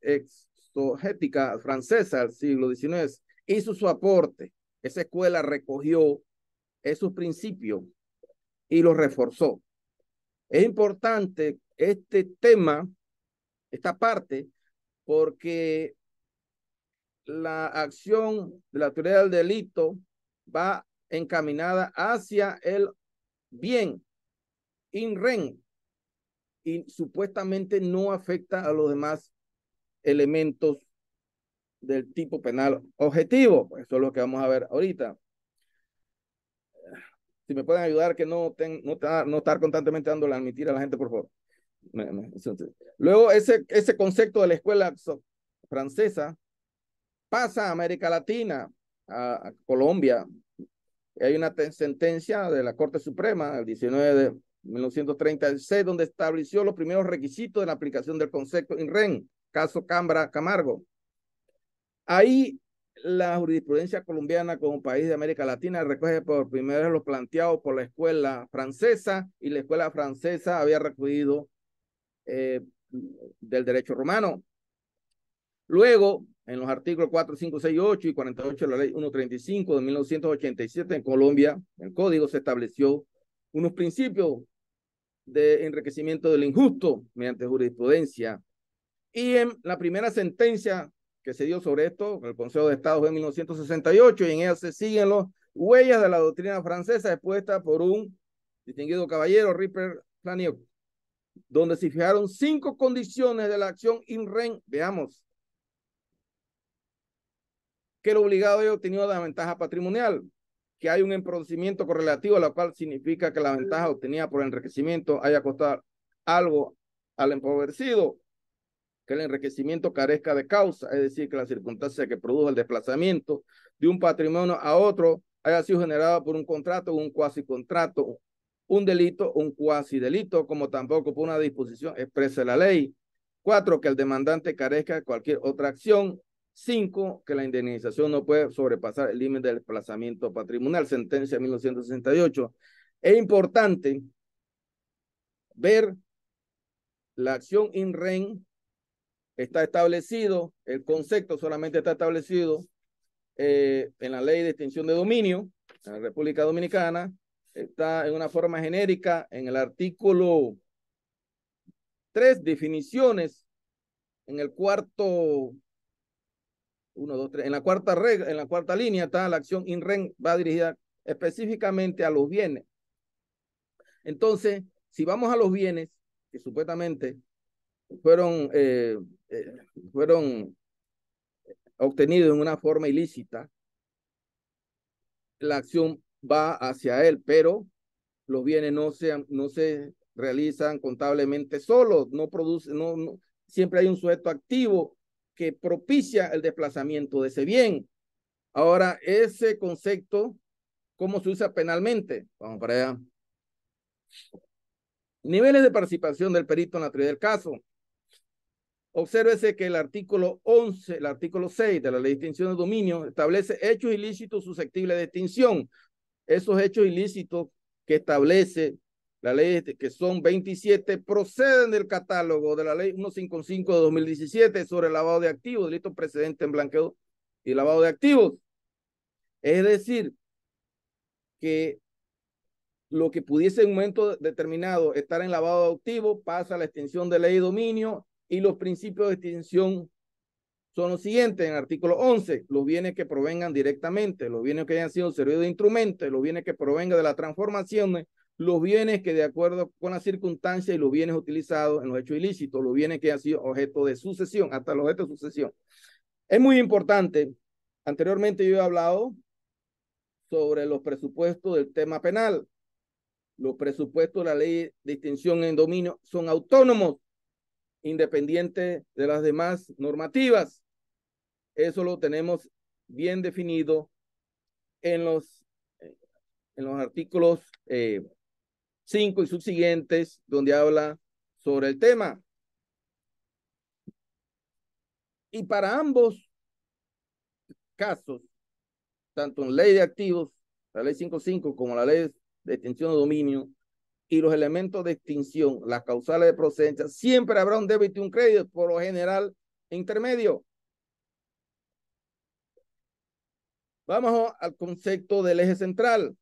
exogética francesa del siglo XIX hizo su aporte. Esa escuela recogió esos principios y los reforzó. Es importante este tema, esta parte, porque la acción de la teoría del delito va encaminada hacia el bien, in rem, y supuestamente no afecta a los demás elementos del tipo penal objetivo. Pues eso es lo que vamos a ver ahorita. Si me pueden ayudar que no estar constantemente dándole a admitir a la gente, por favor. Luego ese concepto de la escuela francesa pasa a América Latina, a Colombia. Hay una sentencia de la Corte Suprema, el 19 de 1936, donde estableció los primeros requisitos de la aplicación del concepto in rem, caso Cambra Camargo. Ahí la jurisprudencia colombiana como país de América Latina recoge por primera vez lo planteado por la escuela francesa, y la escuela francesa había recogido del derecho romano. Luego, en los artículos 4, 5, 6, 8 y 48 de la ley 135 de 1987 en Colombia, el código se estableció unos principios de enriquecimiento del injusto mediante jurisprudencia. Y en la primera sentencia que se dio sobre esto, el Consejo de Estado fue en 1968, y en ella se siguen las huellas de la doctrina francesa expuesta por un distinguido caballero, Ripper Flaniok, donde se fijaron 5 condiciones de la acción in rem. Veamos. Que el obligado haya obtenido la ventaja patrimonial, que hay un empobrecimiento correlativo, lo cual significa que la ventaja obtenida por el enriquecimiento haya costado algo al empobrecido, que el enriquecimiento carezca de causa, es decir, que la circunstancia que produjo el desplazamiento de un patrimonio a otro haya sido generada por un contrato o un cuasi contrato, un delito o un cuasi delito, como tampoco por una disposición expresa de la ley. 4, que el demandante carezca de cualquier otra acción. 5, que la indemnización no puede sobrepasar el límite del desplazamiento patrimonial. Sentencia de 1968. Es importante ver la acción in rem. Está establecido, el concepto solamente está establecido en la ley de extinción de dominio en la República Dominicana. Está en una forma genérica en el artículo 3, definiciones, en el cuarto 1, 2, 3, en la cuarta regla, en la cuarta línea está la acción in rem, va dirigida específicamente a los bienes. Entonces, si vamos a los bienes que supuestamente fueron obtenidos en una forma ilícita, la acción va hacia él, pero los bienes no se realizan contablemente solos, no siempre hay un sujeto activo que propicia el desplazamiento de ese bien. Ahora, ese concepto, ¿cómo se usa penalmente? Vamos para allá. Niveles de participación del perito en la teoría del caso. Obsérvese que el artículo 11, el artículo 6 de la ley de extinción de dominio establece hechos ilícitos susceptibles de extinción. Esos hechos ilícitos que establece la ley, que son 27, proceden del catálogo de la ley 155 de 2017 sobre el lavado de activos, delito precedente en blanqueo y lavado de activos. Es decir, que lo que pudiese en un momento determinado estar en lavado de activos pasa a la extinción de ley de dominio, y los principios de extinción son los siguientes. En el artículo 11, los bienes que provengan directamente, los bienes que hayan sido servidos de instrumento, los bienes que provengan de las transformaciones, los bienes que de acuerdo con las circunstancias y los bienes utilizados en los hechos ilícitos, los bienes que hayan sido objeto de sucesión, hasta los objetos de sucesión. Es muy importante. Anteriormente yo he hablado sobre los presupuestos del tema penal. Los presupuestos de la ley de extinción en dominio son autónomos, independientes de las demás normativas. Eso lo tenemos bien definido en los artículos 5 y subsiguientes, donde habla sobre el tema. Y para ambos casos, tanto en ley de activos, la ley 5.5, como la ley de extinción de dominio, y los elementos de extinción, las causales de procedencia, siempre habrá un débito y un crédito, por lo general intermedio. Vamos al concepto del eje central.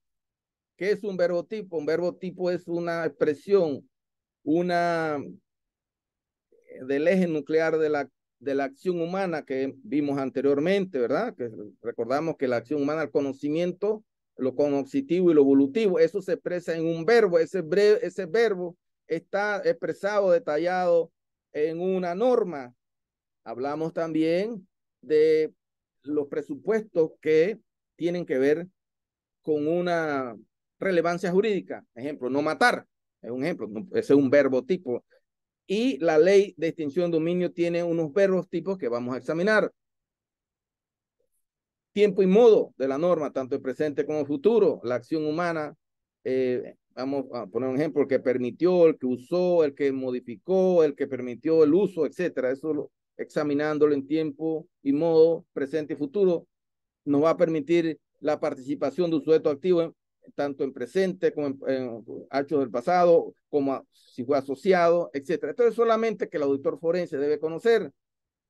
¿Qué es un verbo tipo? Un verbo tipo es una expresión del eje nuclear de la acción humana que vimos anteriormente, ¿verdad? Que recordamos que la acción humana, el conocimiento, lo cognitivo y lo evolutivo, eso se expresa en un verbo. Ese verbo está expresado, detallado en una norma. Hablamos también de los presupuestos que tienen que ver con una relevancia jurídica. Ejemplo, no matar, es un ejemplo, ese es un verbo tipo. Y la ley de extinción de dominio tiene unos verbos tipos que vamos a examinar. Tiempo y modo de la norma, tanto el presente como el futuro. La acción humana, vamos a poner un ejemplo, el que permitió, el que usó, el que modificó, el que permitió el uso, etcétera. Eso examinándolo en tiempo y modo, presente y futuro, nos va a permitir la participación de un sujeto activo tanto en presente como en hechos del pasado, como si fue asociado, etcétera. Entonces, solamente que el auditor forense debe conocer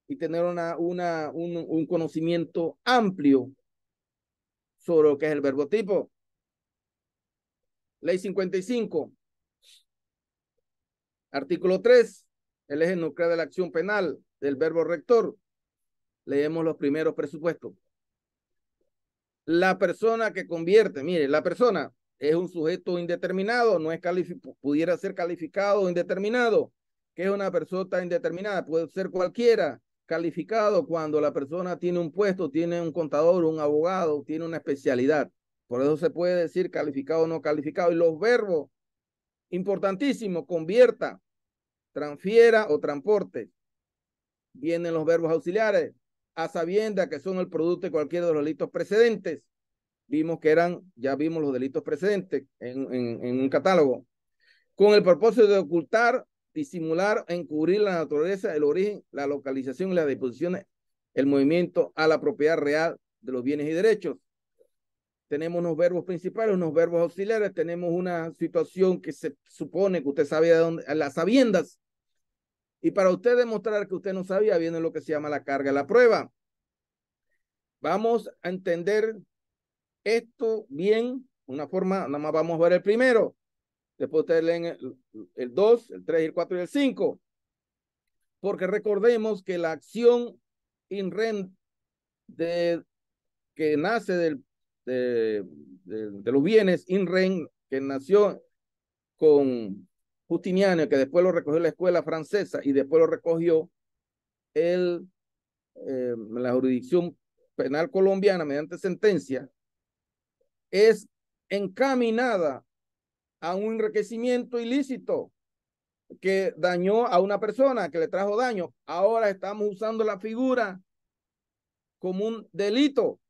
y tener un conocimiento amplio sobre lo que es el verbo tipo. Ley 55, artículo 3, el eje nuclear de la acción penal del verbo rector. Leemos los primeros presupuestos. La persona que convierte, mire, la persona es un sujeto indeterminado, no es pudiera ser calificado indeterminado. ¿Qué es una persona indeterminada? Puede ser cualquiera. Calificado cuando la persona tiene un puesto, tiene un contador, un abogado, tiene una especialidad. Por eso se puede decir calificado o no calificado. Y los verbos, importantísimo, convierta, transfiera o transporte. Vienen los verbos auxiliares, a sabienda que son el producto de cualquiera de los delitos precedentes. Vimos que ya vimos los delitos precedentes en un catálogo. Con el propósito de ocultar, disimular, encubrir la naturaleza, el origen, la localización y las disposiciones, el movimiento a la propiedad real de los bienes y derechos. Tenemos unos verbos principales, unos verbos auxiliares, tenemos una situación que se supone que usted sabía de dónde, las sabiendas. Y para usted demostrar que usted no sabía, viene lo que se llama la carga de la prueba. Vamos a entender esto bien, una forma, nada más vamos a ver el primero. Después ustedes leen el 2, el 3, el 4 y el 5. Porque recordemos que la acción in rem que nace de los bienes in rem, que nació con Justiniano, que después lo recogió la escuela francesa y después lo recogió la jurisdicción penal colombiana mediante sentencia, es encaminada a un enriquecimiento ilícito que dañó a una persona, que le trajo daño. Ahora estamos usando la figura como un delito.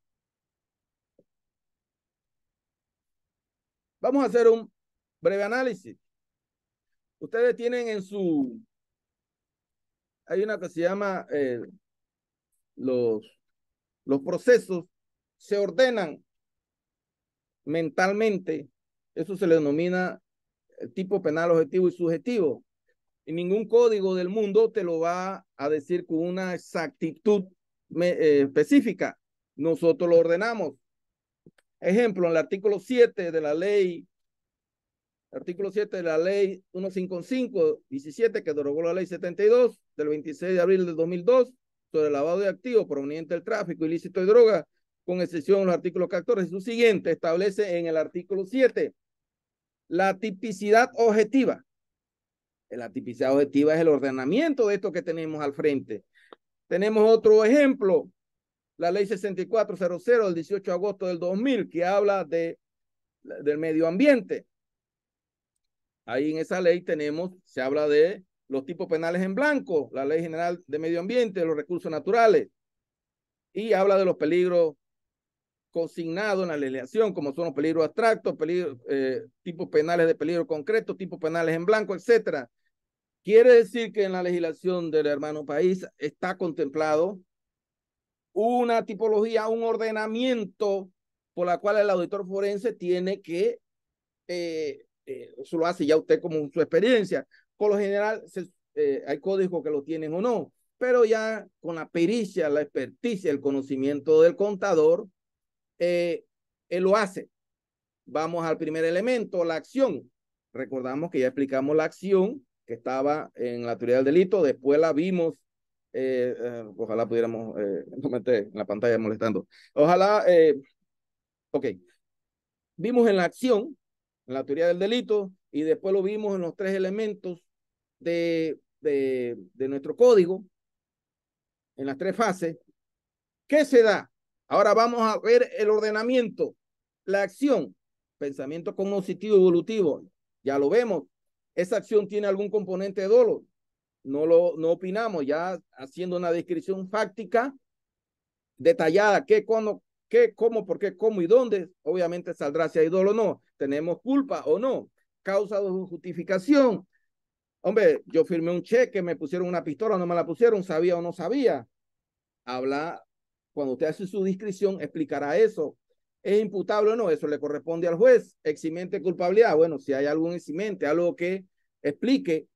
Vamos a hacer un breve análisis. Ustedes tienen hay una que se llama los procesos se ordenan mentalmente. Eso se le denomina el tipo penal objetivo y subjetivo. Y ningún código del mundo te lo va a decir con una exactitud específica. Nosotros lo ordenamos. Ejemplo, en el artículo 7 de la ley, artículo 7 de la ley 155-17, que derogó la ley 72 del 26 de abril del 2002 sobre el lavado de activos proveniente del tráfico ilícito de drogas, con excepción de los artículos 14 y su siguiente, establece en el artículo 7 la tipicidad objetiva. La tipicidad objetiva es el ordenamiento de esto que tenemos al frente. Tenemos otro ejemplo, la ley 6400 del 18 de agosto del 2000, que habla del medio ambiente. Ahí en esa ley se habla de los tipos penales en blanco, la ley general de medio ambiente, de los recursos naturales, y habla de los peligros consignados en la legislación, como son los peligros abstractos, tipos penales de peligro concreto, tipos penales en blanco, etcétera. Quiere decir que en la legislación del hermano país está contemplado una tipología, un ordenamiento por la cual el auditor forense tiene que, eso lo hace ya usted como su experiencia. Por lo general hay códigos que lo tienen o no, pero ya con la pericia, la experticia, el conocimiento del contador, él lo hace. Vamos al primer elemento, la acción. Recordamos que ya explicamos la acción que estaba en la teoría del delito, después la vimos Ojalá pudiéramos, no me esté en la pantalla molestando. Ojalá, ok. Vimos en la acción, en la teoría del delito, y después lo vimos en los 3 elementos de nuestro código, en las 3 fases. ¿Qué se da? Ahora vamos a ver el ordenamiento, la acción, pensamiento cognitivo evolutivo. Ya lo vemos. ¿Esa acción tiene algún componente de dolo? No opinamos, ya haciendo una descripción fáctica detallada, qué, cuándo, qué, cómo, por qué, cómo y dónde. Obviamente saldrá si hay dolo o no. ¿Tenemos culpa o no? Causa de justificación. Hombre, yo firmé un cheque, me pusieron una pistola, no me la pusieron, sabía o no sabía. Habla, cuando usted hace su descripción, explicará eso. ¿Es imputable o no? Eso le corresponde al juez. Eximente culpabilidad. Bueno, si hay algún eximente, algo que explique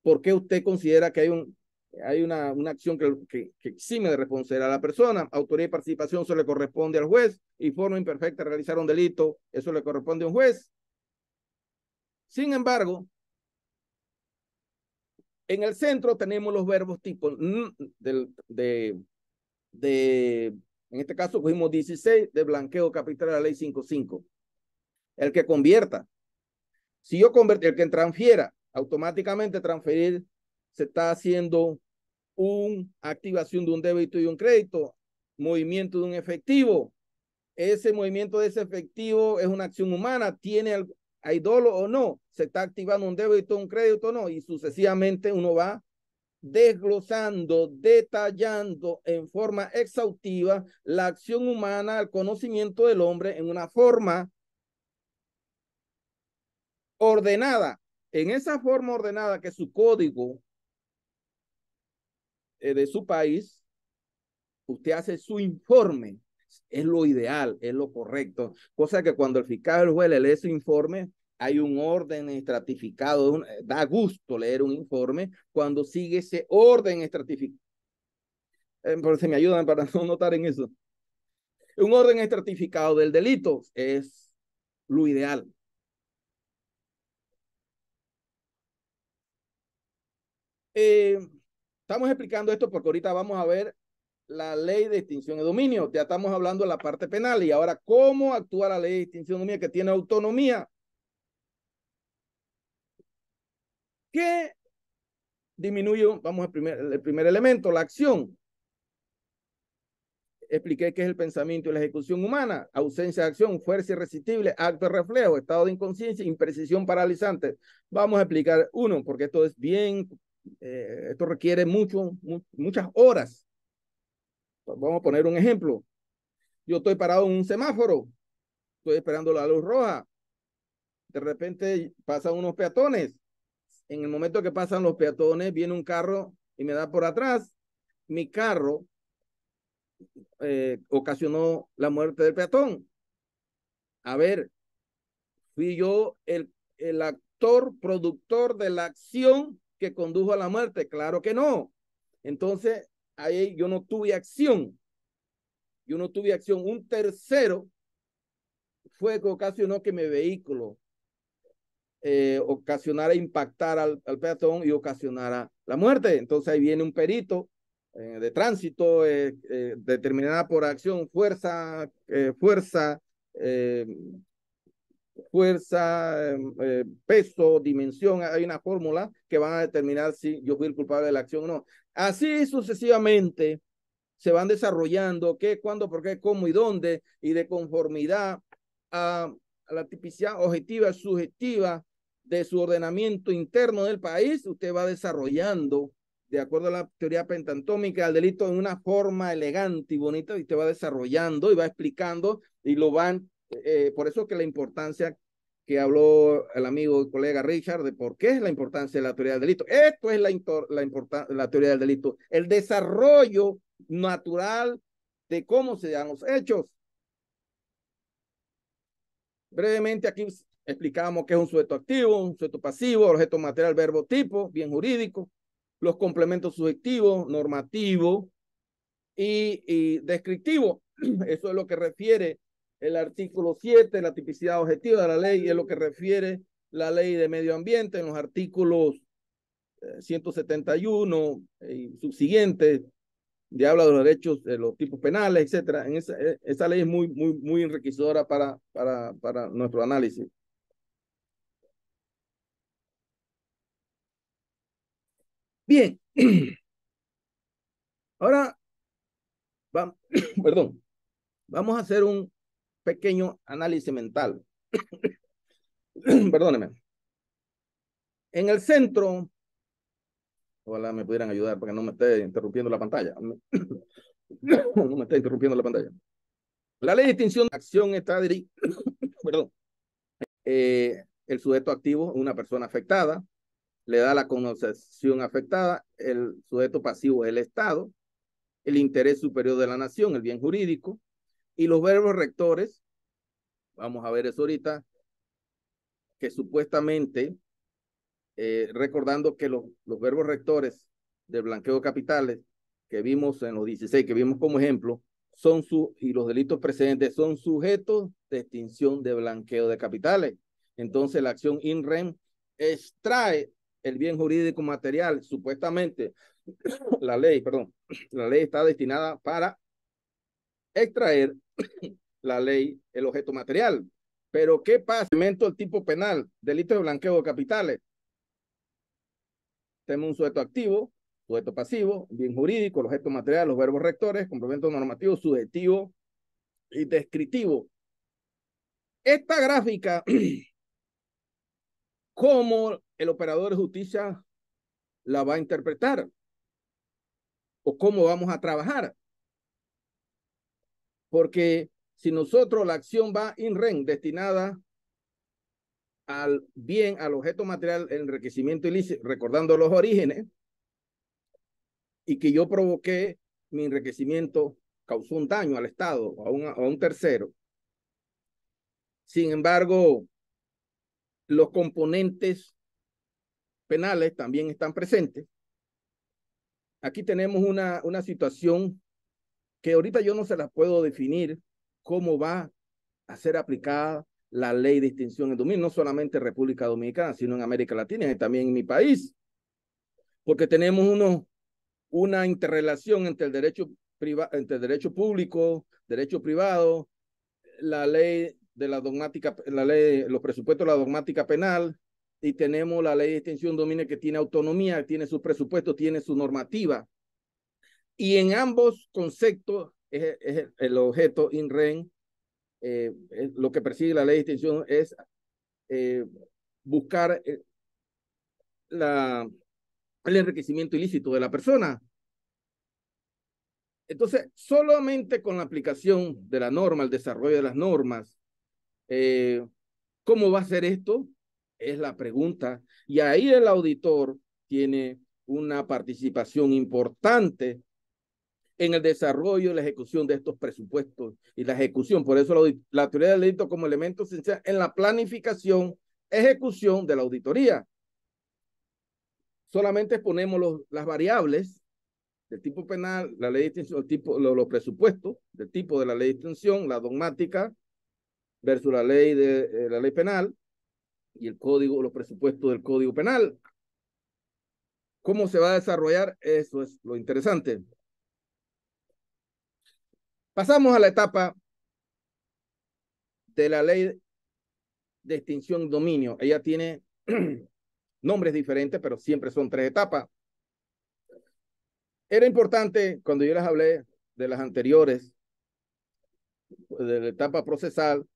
por qué usted considera que hay una acción que exime de responsabilidad a la persona. Autoría y participación, eso le corresponde al juez. Y forma imperfecta de realizar un delito, eso le corresponde a un juez. Sin embargo, en el centro tenemos los verbos tipo en este caso cogimos 16 de blanqueo capital de la ley 5.5. El que convierta. Si yo converto, el que transfiera, automáticamente transferir se está haciendo una activación de un débito y un crédito, movimiento de un efectivo. Ese movimiento de ese efectivo es una acción humana, hay dolo o no, se está activando un débito, un crédito o no, y sucesivamente uno va desglosando, detallando en forma exhaustiva la acción humana, el conocimiento del hombre en una forma ordenada. En esa forma ordenada que su código de su país, usted hace su informe, es lo ideal, es lo correcto, cosa que cuando el fiscal o el juez le lee su informe, hay un orden estratificado, da gusto leer un informe cuando sigue ese orden estratificado. Pero se me ayudan para no notar en eso. Un orden estratificado del delito es lo ideal. Estamos explicando esto porque ahorita vamos a ver la ley de extinción de dominio. Ya estamos hablando de la parte penal y ahora cómo actúa la ley de extinción de dominio que tiene autonomía. ¿Qué disminuye? Vamos al el primer elemento, la acción. Expliqué qué es el pensamiento y la ejecución humana, ausencia de acción, fuerza irresistible, acto de reflejo, estado de inconsciencia, imprecisión paralizante. Vamos a explicar uno, porque esto es bien, esto requiere muchas horas. Vamos a poner un ejemplo. Yo estoy parado en un semáforo, estoy esperando la luz roja. De repente pasan unos peatones. En el momento que pasan los peatones, viene un carro y me da por atrás. Mi carro ocasionó la muerte del peatón. A ver, fui yo el actor, productor de la acción que condujo a la muerte. Claro que no. Entonces, ahí yo no tuve acción. Yo no tuve acción. Un tercero fue que ocasionó que mi vehículo ocasionara impactar al peatón y ocasionara la muerte. Entonces ahí viene un perito de tránsito determinada por acción, fuerza, peso, dimensión. Hay una fórmula que van a determinar si yo fui el culpable de la acción o no. Así sucesivamente se van desarrollando qué, cuándo, por qué, cómo y dónde, y de conformidad a la tipicidad objetiva, subjetiva de su ordenamiento interno del país, usted va desarrollando, de acuerdo a la teoría pentantómica, el delito en una forma elegante y bonita, y usted va desarrollando y va explicando, y lo van, por eso que la importancia que habló el amigo y colega Richard de por qué es la importancia de la teoría del delito. Esto es la teoría del delito, el desarrollo natural de cómo se dan los hechos. Brevemente aquí explicamos qué es un sujeto activo, un sujeto pasivo, objeto material, verbo tipo, bien jurídico, los complementos subjetivos, normativo y descriptivo. Eso es lo que refiere el artículo 7, la tipicidad objetiva de la ley, y es lo que refiere la ley de medio ambiente en los artículos 171 y subsiguientes, y habla de los derechos de los tipos penales, etcétera. Esa ley es muy enriquecedora para nuestro análisis. Bien. Ahora, perdón, vamos a hacer un pequeño análisis mental. Perdóneme. En el centro, ojalá me pudieran ayudar para que no me esté interrumpiendo la pantalla. No me esté interrumpiendo la pantalla. La ley de extinción de acción está dirigida, perdón, el sujeto activo, una persona afectada, le da la connotación afectada, el sujeto pasivo es el Estado, el interés superior de la nación, el bien jurídico, y los verbos rectores, vamos a ver eso ahorita, que supuestamente, recordando que los verbos rectores del blanqueo de capitales que vimos en los 16, que vimos como ejemplo, y los delitos precedentes son sujetos de extinción de blanqueo de capitales. Entonces la acción in rem extrae el bien jurídico material, supuestamente la ley está destinada para extraer el objeto material. Pero ¿qué pasa? Elemento del tipo penal, delito de blanqueo de capitales. Tenemos un sujeto activo, sujeto pasivo, bien jurídico, el objeto material, los verbos rectores, complemento normativo, subjetivo y descriptivo. Esta gráfica, ¿cómo el operador de justicia la va a interpretar? ¿O cómo vamos a trabajar? Porque si nosotros la acción va in rem destinada al bien, al objeto material, el enriquecimiento ilícito, recordando los orígenes, y que yo provoqué mi enriquecimiento, causó un daño al Estado o a un tercero. Sin embargo, los componentes penales también están presentes. Aquí tenemos una situación que ahorita yo no se la puedo definir cómo va a ser aplicada la ley de extinción de dominio, no solamente en República Dominicana, sino en América Latina y también en mi país, porque tenemos una interrelación entre el derecho público, derecho privado, la ley de la dogmática, los presupuestos de la dogmática penal, y tenemos la ley de extinción de dominio que tiene autonomía, tiene sus presupuestos, tiene su normativa. Y en ambos conceptos es el objeto in rem, lo que persigue la ley de extinción es buscar el enriquecimiento ilícito de la persona. Entonces, solamente con la aplicación de la norma, el desarrollo de las normas, ¿cómo va a ser esto? Es la pregunta. Y ahí el auditor tiene una participación importante en el desarrollo y la ejecución de estos presupuestos y la ejecución. Por eso la teoría del delito como elemento esencial en la planificación, ejecución de la auditoría. Solamente exponemos las variables del tipo penal, la ley de extinción, los presupuestos del tipo de la ley de extinción, la dogmática versus la ley penal y el código, los presupuestos del código penal. ¿Cómo se va a desarrollar? Eso es lo interesante. Pasamos a la etapa de la ley de extinción de dominio. Ella tiene nombres diferentes, pero siempre son 3 etapas. Era importante, cuando yo les hablé de las anteriores, de la etapa procesal,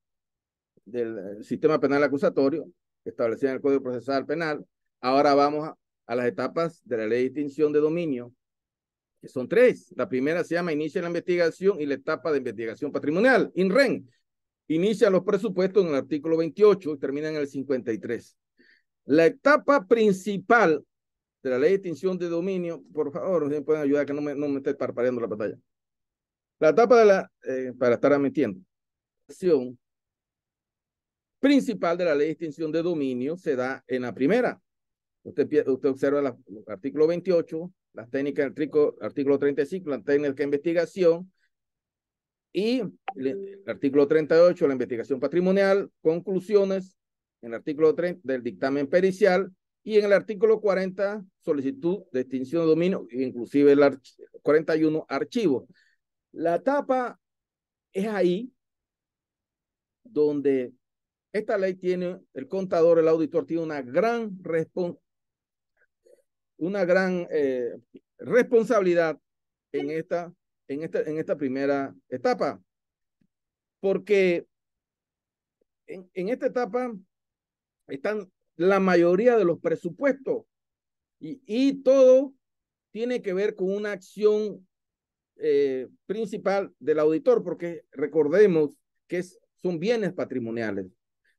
del sistema penal acusatorio, establecida en el Código Procesal Penal, ahora vamos a las etapas de la ley de extinción de dominio, que son 3. La primera se llama inicia la investigación y la etapa de investigación patrimonial, in rem. Inicia los presupuestos en el artículo 28 y termina en el 53. La etapa principal de la ley de extinción de dominio, por favor, me pueden ayudar que no me esté parpadeando la pantalla. La etapa para estar admitiendo, la acción principal de la ley de extinción de dominio se da en la primera. Usted observa el artículo 28, las técnicas del artículo 35, la técnica de investigación, y el artículo 38, la investigación patrimonial, conclusiones, en el artículo 30 del dictamen pericial, Y en el artículo 40, solicitud de extinción de dominio, inclusive el 41, archivo. La etapa es ahí donde esta ley tiene, el contador, el auditor, tiene una gran responsabilidad en esta primera etapa. Porque en esta etapa están la mayoría de los presupuestos y todo tiene que ver con una acción principal del auditor, porque recordemos que son bienes patrimoniales.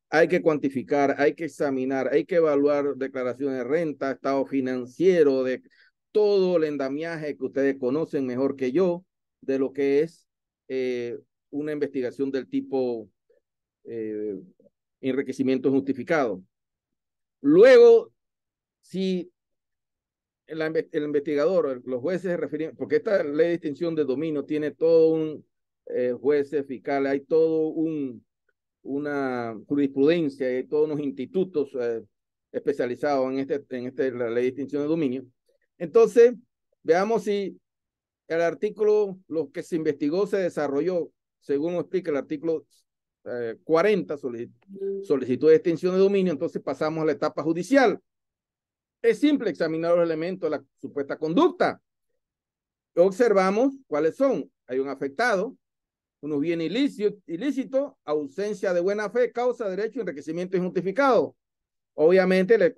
Hay que cuantificar, hay que examinar, hay que evaluar declaraciones de renta, estado financiero, de todo el andamiaje que ustedes conocen mejor que yo, de lo que es una investigación del tipo enriquecimiento justificado. Luego, si el investigador, los jueces se refieren, porque esta ley de extinción de dominio tiene todo un jueces fiscales, hay todo una jurisprudencia, hay todos unos institutos especializados en la ley de extinción de dominio. Entonces, veamos si el artículo, lo que se investigó, se desarrolló, según lo explica el artículo 40, solicitud de extinción de dominio. Entonces pasamos a la etapa judicial. Es simple examinar los elementos de la supuesta conducta. Observamos cuáles son. Hay un afectado, unos bienes ilícitos, ausencia de buena fe, causa, derecho, enriquecimiento injustificado. Obviamente le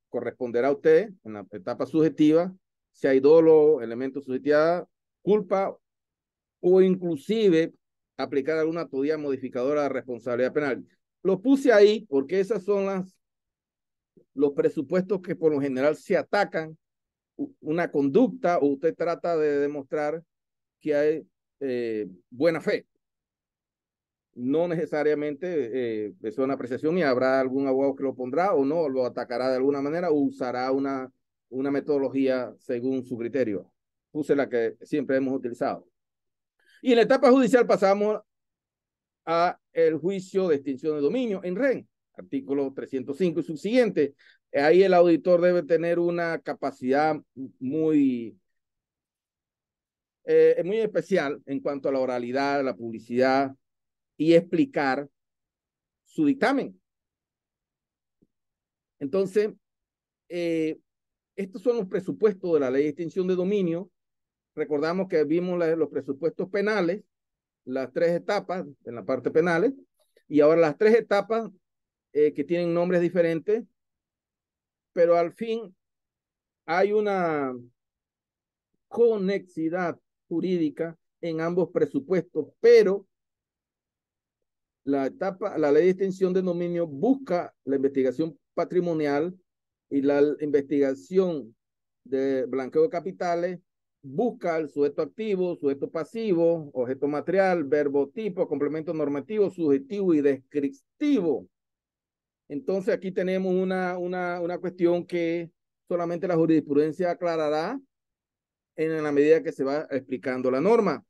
corresponderá a usted en la etapa subjetiva si hay dolo, elemento subjetiva, culpa o inclusive aplicar alguna teoría modificadora de responsabilidad penal. Lo puse ahí porque esas son los presupuestos que por lo general se atacan una conducta o usted trata de demostrar que hay buena fe. No necesariamente es una apreciación y habrá algún abogado que lo pondrá o no, lo atacará de alguna manera o usará una metodología según su criterio. Puse la que siempre hemos utilizado. Y en la etapa judicial pasamos a el juicio de extinción de dominio en REN, artículo 305 y subsiguiente. Ahí el auditor debe tener una capacidad muy especial en cuanto a la oralidad, la publicidad y explicar su dictamen. Entonces, estos son los presupuestos de la ley de extinción de dominio. Recordamos que vimos los presupuestos penales, las 3 etapas en la parte penales, y ahora las 3 etapas que tienen nombres diferentes, pero al fin hay una conexidad jurídica en ambos presupuestos, pero la ley de extinción de dominio busca la investigación patrimonial y la investigación de blanqueo de capitales busca el sujeto activo, sujeto pasivo, objeto material, verbo tipo, complemento normativo, subjetivo y descriptivo. Entonces aquí tenemos una cuestión que solamente la jurisprudencia aclarará en la medida que se va explicando la norma.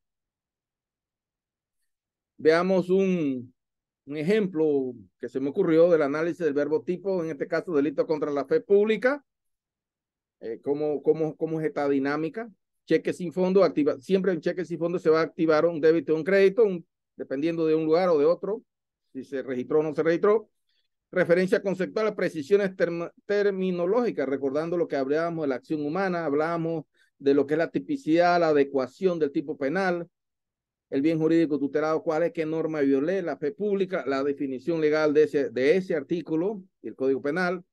Veamos un ejemplo que se me ocurrió del análisis del verbo tipo, en este caso delito contra la fe pública. ¿Cómo es esta dinámica? Cheque sin fondo, siempre en cheque sin fondo se va a activar un débito o un crédito, dependiendo de un lugar o de otro, si se registró o no se registró. Referencia conceptual a precisiones terminológicas, recordando lo que hablábamos de la acción humana, hablábamos de lo que es la tipicidad, la adecuación del tipo penal, el bien jurídico tutelado, cuál es, qué norma violé, la fe pública, la definición legal de ese artículo y el Código Penal.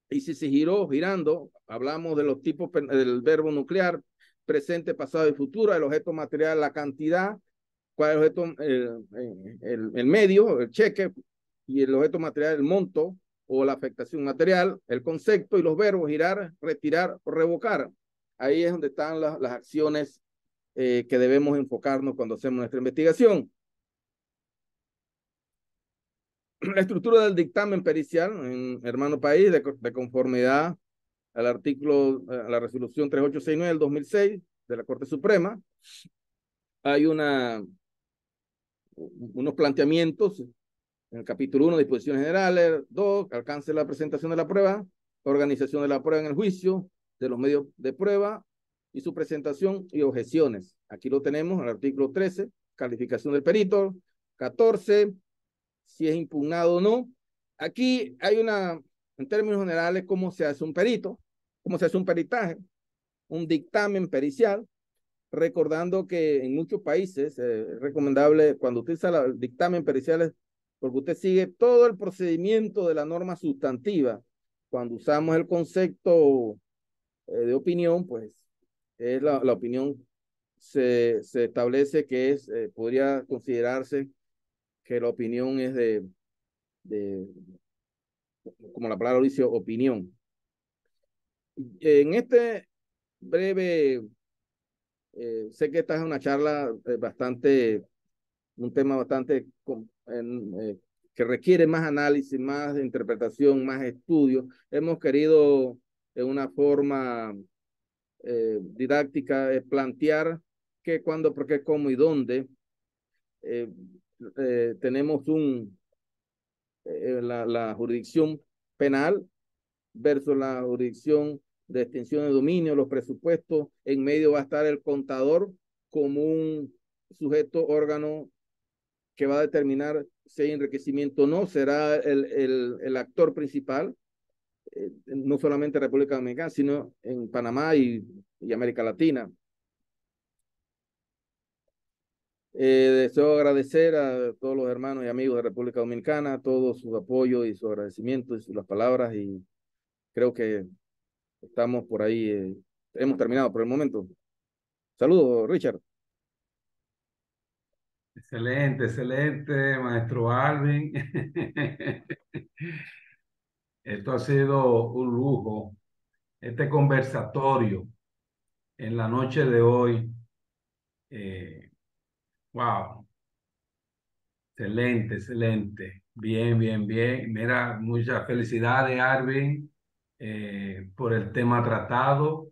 Y si se girando, hablamos de los tipos del verbo nuclear, presente, pasado y futuro, el objeto material, la cantidad, cuál es el objeto, el medio, el cheque, y el objeto material, el monto o la afectación material, el concepto y los verbos, girar, retirar o revocar. Ahí es donde están las acciones que debemos enfocarnos cuando hacemos nuestra investigación. La estructura del dictamen pericial en hermano país de conformidad al artículo, a la resolución 3869 del 2006 de la Corte Suprema. Hay unos planteamientos en el capítulo 1, disposiciones generales, 2, alcance de la presentación de la prueba, organización de la prueba en el juicio, de los medios de prueba y su presentación y objeciones. Aquí lo tenemos en el artículo 13, calificación del perito, 14, si es impugnado o no. Aquí hay en términos generales, cómo se hace un perito, cómo se hace un peritaje, un dictamen pericial, recordando que en muchos países es recomendable cuando utiliza el dictamen pericial, porque usted sigue todo el procedimiento de la norma sustantiva. Cuando usamos el concepto de opinión, pues es la opinión se establece que podría considerarse que la opinión es como la palabra dice, opinión. En este breve, sé que esta es una charla un tema bastante que requiere más análisis, más interpretación, más estudio. Hemos querido de una forma didáctica plantear qué, cuándo, por qué, cómo y dónde. Tenemos la jurisdicción penal versus la jurisdicción de extinción de dominio, los presupuestos. En medio va a estar el contador como un sujeto órgano que va a determinar si hay enriquecimiento o no, será el actor principal, no solamente en República Dominicana, sino en Panamá y América Latina. Deseo agradecer a todos los hermanos y amigos de República Dominicana, todos sus apoyos y sus agradecimientos y las palabras, y creo que estamos por ahí, hemos terminado por el momento. Saludos, Richard. Excelente, excelente, maestro Alvin. Esto ha sido un lujo, este conversatorio en la noche de hoy. Wow, excelente, excelente. Bien, bien, bien. Mira, muchas felicidades, Alvin, por el tema tratado.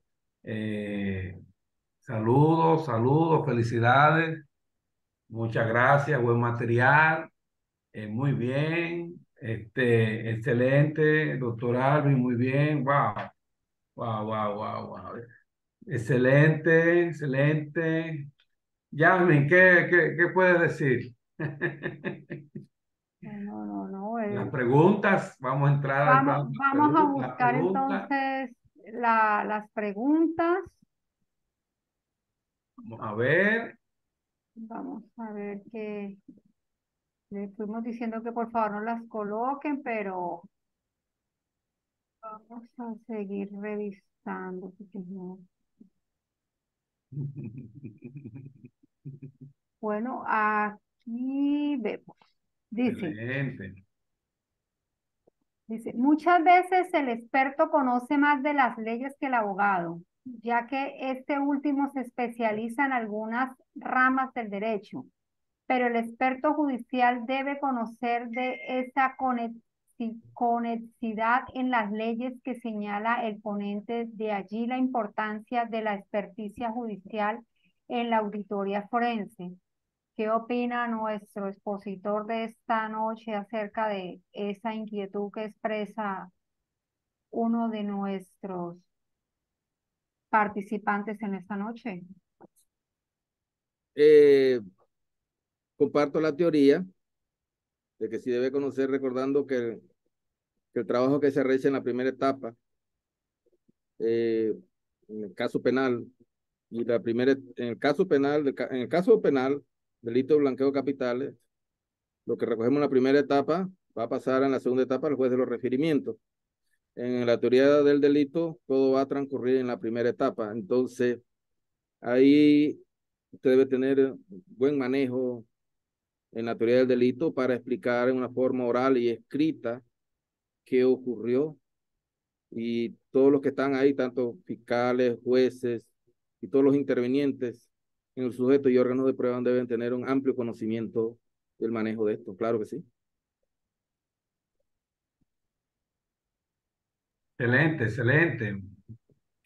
Saludos, saludos, felicidades. Muchas gracias, buen material. Muy bien, excelente, doctor Alvin, muy bien, wow, wow, wow, wow, wow. Excelente, excelente. Yasmin, ¿qué puedes decir? No. Las preguntas, vamos a entrar al plan. Vamos a Las buscar preguntas. entonces las preguntas. Vamos a ver. Vamos a ver que le fuimos diciendo que por favor no las coloquen, pero vamos a seguir revisando. Porque no. Bueno, aquí vemos. Excelente. Dice, muchas veces el experto conoce más de las leyes que el abogado, ya que este último se especializa en algunas ramas del derecho, pero el experto judicial debe conocer de esa conexidad en las leyes que señala el ponente, de allí la importancia de la experticia judicial en la auditoría forense. ¿Qué opina nuestro expositor de esta noche acerca de esa inquietud que expresa uno de nuestros participantes en esta noche? Comparto la teoría de que sí debe conocer, recordando que el trabajo que se realiza en la primera etapa, en el caso penal, y en el caso penal, delito de blanqueo de capitales, lo que recogemos en la primera etapa va a pasar en la segunda etapa al juez de los requerimientos. En la teoría del delito, todo va a transcurrir en la primera etapa. Entonces, ahí usted debe tener buen manejo en la teoría del delito para explicar en una forma oral y escrita qué ocurrió. Y todos los que están ahí, tanto fiscales, jueces y todos los intervinientes en el sujeto y órganos de prueba, deben tener un amplio conocimiento del manejo de esto. Claro que sí. Excelente, excelente.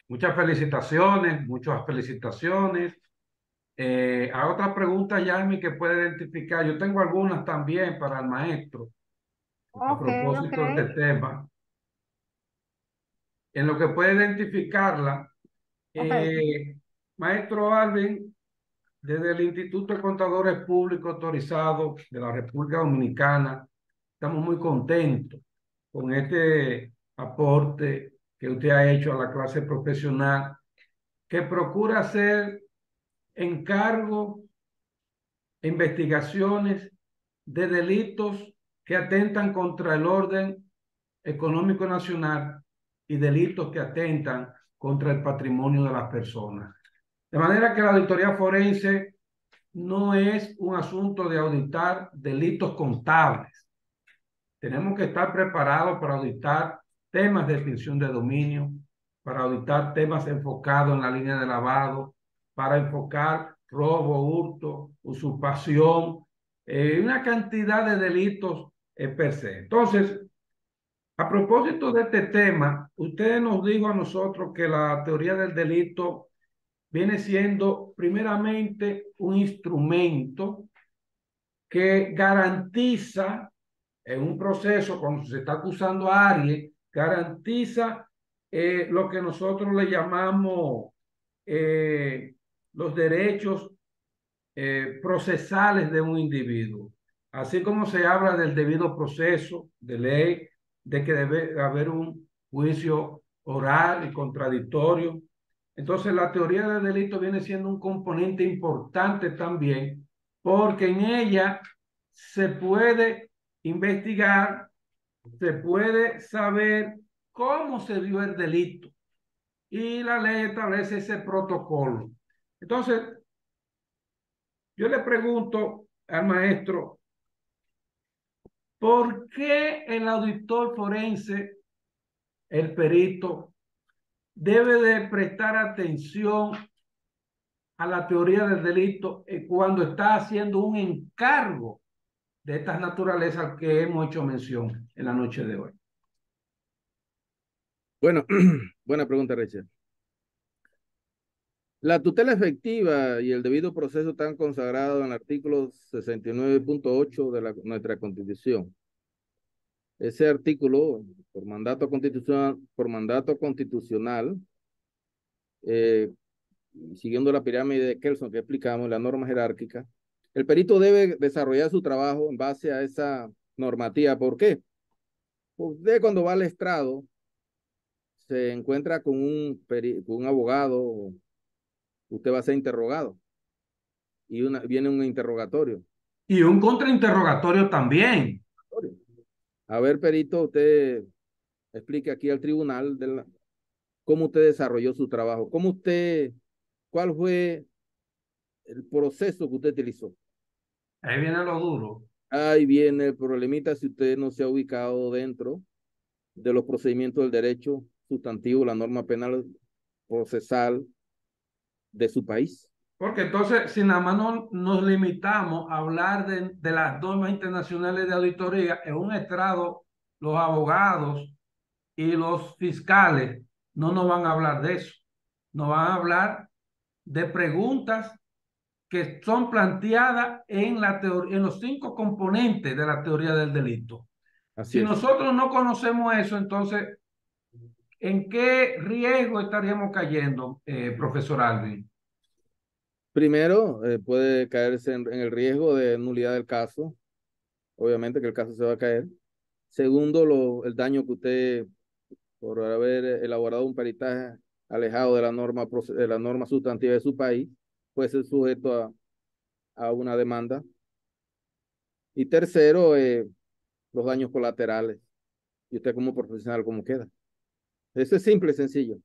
Muchas felicitaciones, muchas felicitaciones. A otras preguntas, Yasmin, que puede identificar. Yo tengo algunas también para el maestro a Ok. propósito de este tema. en lo que puede identificarla, maestro Alvin, desde el Instituto de Contadores Públicos Autorizados de la República Dominicana, estamos muy contentos con este aporte que usted ha hecho a la clase profesional, que procura hacer encargos e investigaciones de delitos que atentan contra el orden económico nacional y delitos que atentan contra el patrimonio de las personas. De manera que la auditoría forense no es un asunto de auditar delitos contables. Tenemos que estar preparados para auditar temas de extinción de dominio, para auditar temas enfocados en la línea de lavado, para enfocar robo, hurto, usurpación, una cantidad de delitos per se. Entonces, a propósito de este tema, usted nos dijo a nosotros que la teoría del delito viene siendo primeramente un instrumento que garantiza en un proceso, cuando se está acusando a alguien, garantiza lo que nosotros le llamamos los derechos procesales de un individuo. Así como se habla del debido proceso de ley, de que debe haber un juicio oral y contradictorio. Entonces, la teoría del delito viene siendo un componente importante también, porque en ella se puede investigar, se puede saber cómo se dio el delito y la ley establece ese protocolo. Entonces, yo le pregunto al maestro, ¿por qué el auditor forense, el perito, debe de prestar atención a la teoría del delito cuando está haciendo un encargo de estas naturalezas que hemos hecho mención en la noche de hoy? Bueno, buena pregunta, Richard. La tutela efectiva y el debido proceso están consagrados en el artículo 69.8 de nuestra Constitución. Ese artículo, por mandato constitucional, siguiendo la pirámide de Kelson que explicamos, la norma jerárquica, el perito debe desarrollar su trabajo en base a esa normativa. ¿Por qué? Usted cuando va al estrado se encuentra con un abogado, usted va a ser interrogado y viene un interrogatorio. Y un contrainterrogatorio también. A ver, perito, usted explique aquí al tribunal cómo usted desarrolló su trabajo, cuál fue el proceso que usted utilizó. Ahí viene lo duro. Ahí viene el problemita si usted no se ha ubicado dentro de los procedimientos del derecho sustantivo, la norma penal procesal de su país. Porque entonces, si nada más nos limitamos a hablar de las normas internacionales de auditoría, en un estrado, los abogados y los fiscales no nos van a hablar de eso. Nos van a hablar de preguntas que son planteadas en los 5 componentes de la teoría del delito. Así Si es. nosotros no conocemos eso, entonces, ¿en qué riesgo estaríamos cayendo, profesor Alvin? Primero, puede caerse en el riesgo de nulidad del caso. Obviamente que el caso se va a caer. Segundo, el daño que usted, por haber elaborado un peritaje alejado de la norma sustantiva de su país, puede ser sujeto a una demanda. Y tercero, los daños colaterales. Y usted como profesional, ¿cómo queda? Eso es simple y sencillo.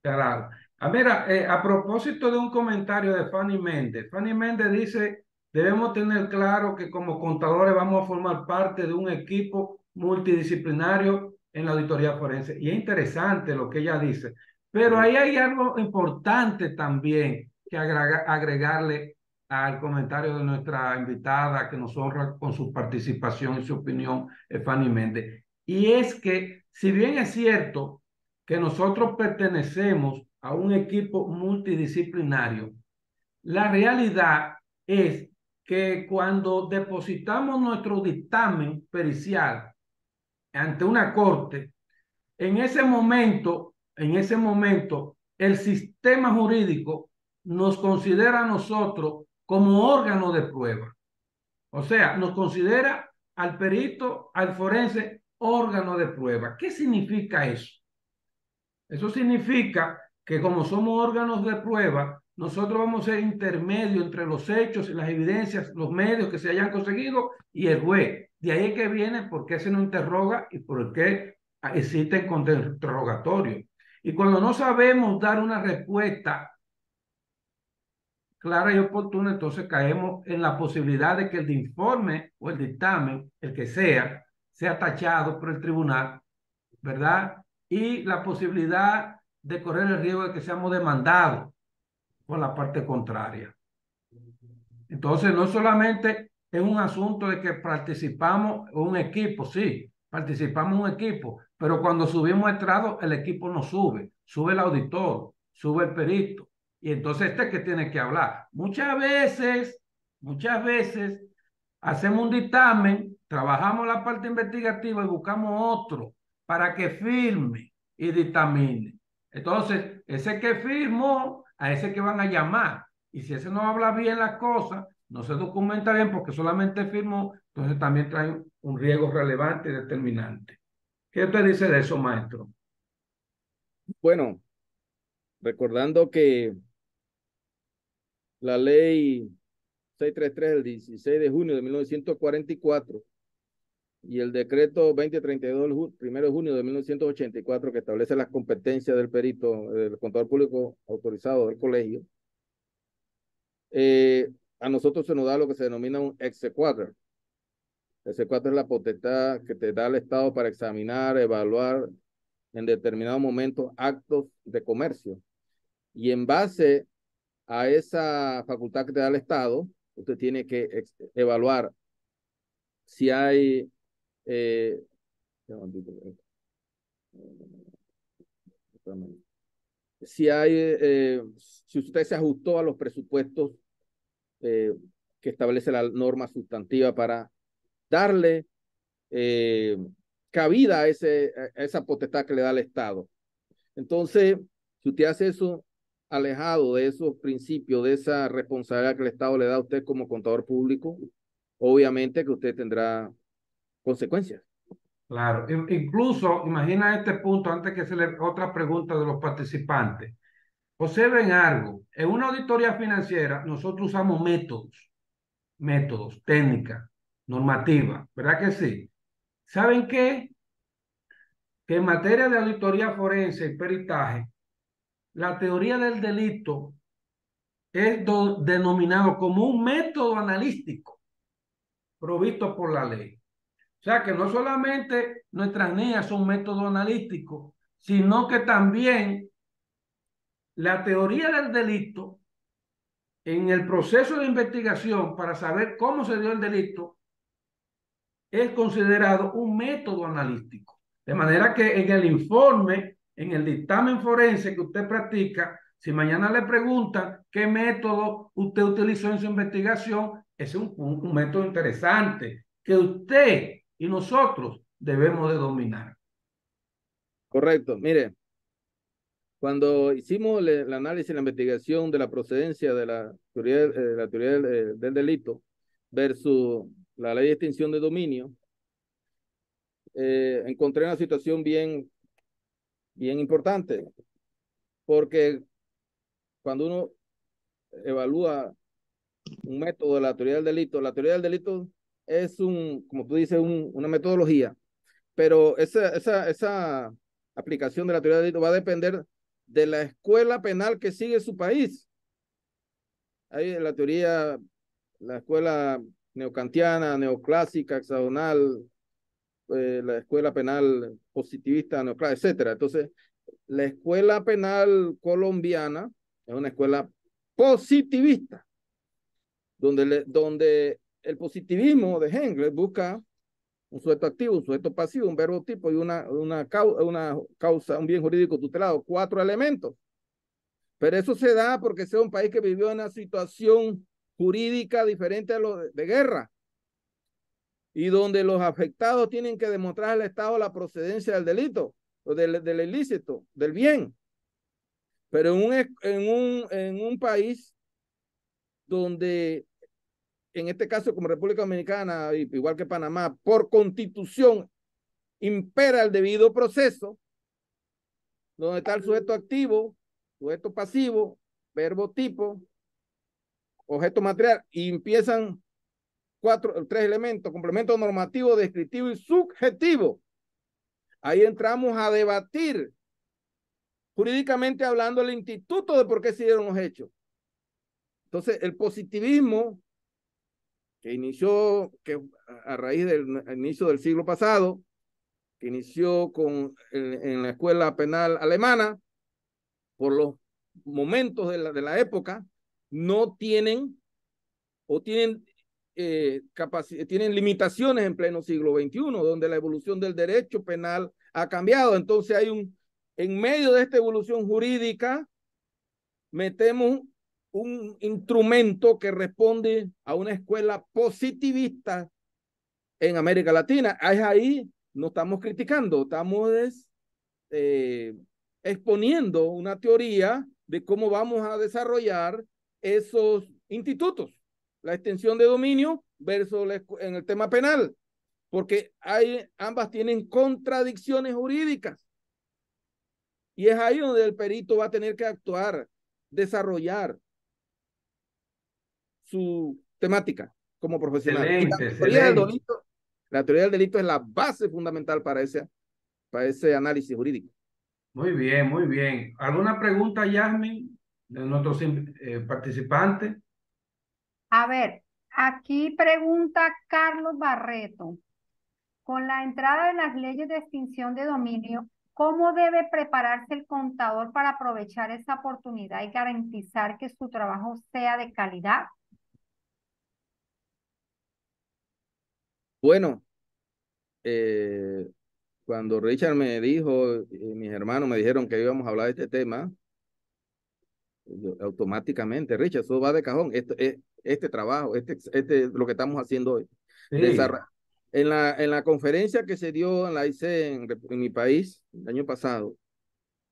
Claro. Mira, a propósito de un comentario de Fanny Méndez dice, debemos tener claro que como contadores vamos a formar parte de un equipo multidisciplinario en la auditoría forense. Y es interesante lo que ella dice, pero ahí hay algo importante también que agregarle al comentario de nuestra invitada que nos honra con su participación y su opinión, Fanny Méndez. Y es que, si bien es cierto que nosotros pertenecemos a un equipo multidisciplinario, la realidad es que cuando depositamos nuestro dictamen pericial ante una corte, en ese momento en ese momento, el sistema jurídico nos considera a nosotros como órgano de prueba. O sea, nos considera al perito, al forense, órgano de prueba. ¿Qué significa eso? Eso significa que como somos órganos de prueba, nosotros vamos a ser intermedio entre los hechos y las evidencias, los medios que se hayan conseguido y el juez. De ahí es que viene por qué se nos interroga y por qué existen interrogatorios. Y cuando no sabemos dar una respuesta clara y oportuna, entonces caemos en la posibilidad de que el informe o el dictamen, el que sea tachado por el tribunal, ¿verdad? Y la posibilidad de correr el riesgo de que seamos demandados por la parte contraria. Entonces, no solamente es un asunto de que participamos en un equipo, sí, participamos en un equipo, pero cuando subimos a estrado, el equipo no sube, sube el auditor, sube el perito, y entonces este es que tiene que hablar. Muchas veces hacemos un dictamen, trabajamos la parte investigativa y buscamos otro para que firme y dictamine. Entonces, ese que firmó, a ese que van a llamar. Y si ese no habla bien las cosas, no se documenta bien porque solamente firmó, entonces también trae un riesgo relevante y determinante. ¿Qué usted dice de eso, maestro? Bueno, recordando que la ley 633 del 16 de junio de 1944 y el decreto 2032 del 1 de junio de 1984 que establece las competencias del perito, del contador público autorizado del colegio, a nosotros se nos da lo que se denomina un exequatur. El exequatur es la potestad que te da el Estado para examinar, evaluar en determinado momento actos de comercio. Y en base a esa facultad que te da el Estado, usted tiene que evaluar si hay si usted se ajustó a los presupuestos que establece la norma sustantiva para darle cabida a esa potestad que le da el Estado. Entonces, si usted hace eso alejado de esos principios, de esa responsabilidad que el Estado le da a usted como contador público, obviamente que usted tendrá consecuencias. Claro, incluso imagina este punto antes que se le otra pregunta de los participantes. Observen algo, en una auditoría financiera nosotros usamos métodos, técnicas, normativas, ¿verdad que sí? ¿Saben qué? Que en materia de auditoría forense y peritaje, la teoría del delito es denominado como un método analítico provisto por la ley. O sea que no solamente nuestras NIAs son métodos analíticos, sino que también la teoría del delito en el proceso de investigación para saber cómo se dio el delito es considerado un método analítico. De manera que en el informe, en el dictamen forense que usted practica, si mañana le preguntan qué método usted utilizó en su investigación, ese es un método interesante que usted y nosotros debemos de dominar. Correcto. Mire, cuando hicimos el análisis y la investigación de la procedencia de la teoría del delito versus la ley de extinción de dominio, encontré una situación bien importante, porque cuando uno evalúa un método de la teoría del delito es como tú dices, una metodología, pero esa aplicación de la teoría del delito va a depender de la escuela penal que sigue su país. Hay la teoría, la escuela neocantiana, neoclásica, hexagonal, la escuela penal positivista, neoclásica, etcétera. Entonces, la escuela penal colombiana es una escuela positivista, donde el positivismo de Engels busca un sujeto activo, un sujeto pasivo, un verbo tipo y una causa, un bien jurídico tutelado, 4 elementos. Pero eso se da porque ese es un país que vivió en una situación jurídica diferente a lo de guerra y donde los afectados tienen que demostrar al Estado la procedencia del delito. o del ilícito, del bien. Pero en un país donde, en este caso como República Dominicana, igual que Panamá, por constitución impera el debido proceso, donde está el sujeto activo, sujeto pasivo, verbo tipo, objeto material, y empiezan tres elementos: complemento normativo, descriptivo y subjetivo. Ahí entramos a debatir, jurídicamente hablando, el instituto de por qué se dieron los hechos. Entonces, el positivismo, que inició a raíz del inicio del siglo pasado, que inició en la escuela penal alemana, por los momentos de la época, no tienen o tienen tienen limitaciones en pleno siglo XXI, donde la evolución del derecho penal ha cambiado. Entonces en medio de esta evolución jurídica, metemos un instrumento que responde a una escuela positivista en América Latina. Es ahí, no estamos criticando, estamos exponiendo una teoría de cómo vamos a desarrollar esos institutos, la extensión de dominio versus en el tema penal, porque ambas tienen contradicciones jurídicas. Y es ahí donde el perito va a tener que actuar, desarrollar su temática como profesional. Excelente, La teoría del delito es la base fundamental para ese análisis jurídico. Muy bien, muy bien. ¿Alguna pregunta, Yasmin, de nuestros participantes? A ver, aquí pregunta Carlos Barreto. Con la entrada de las leyes de extinción de dominio, ¿cómo debe prepararse el contador para aprovechar esa oportunidad y garantizar que su trabajo sea de calidad? Bueno, cuando Richard me dijo, mis hermanos me dijeron que íbamos a hablar de este tema, automáticamente, Richard, eso va de cajón. Este trabajo, lo que estamos haciendo hoy. Sí. En la conferencia que se dio en la IC en mi país el año pasado,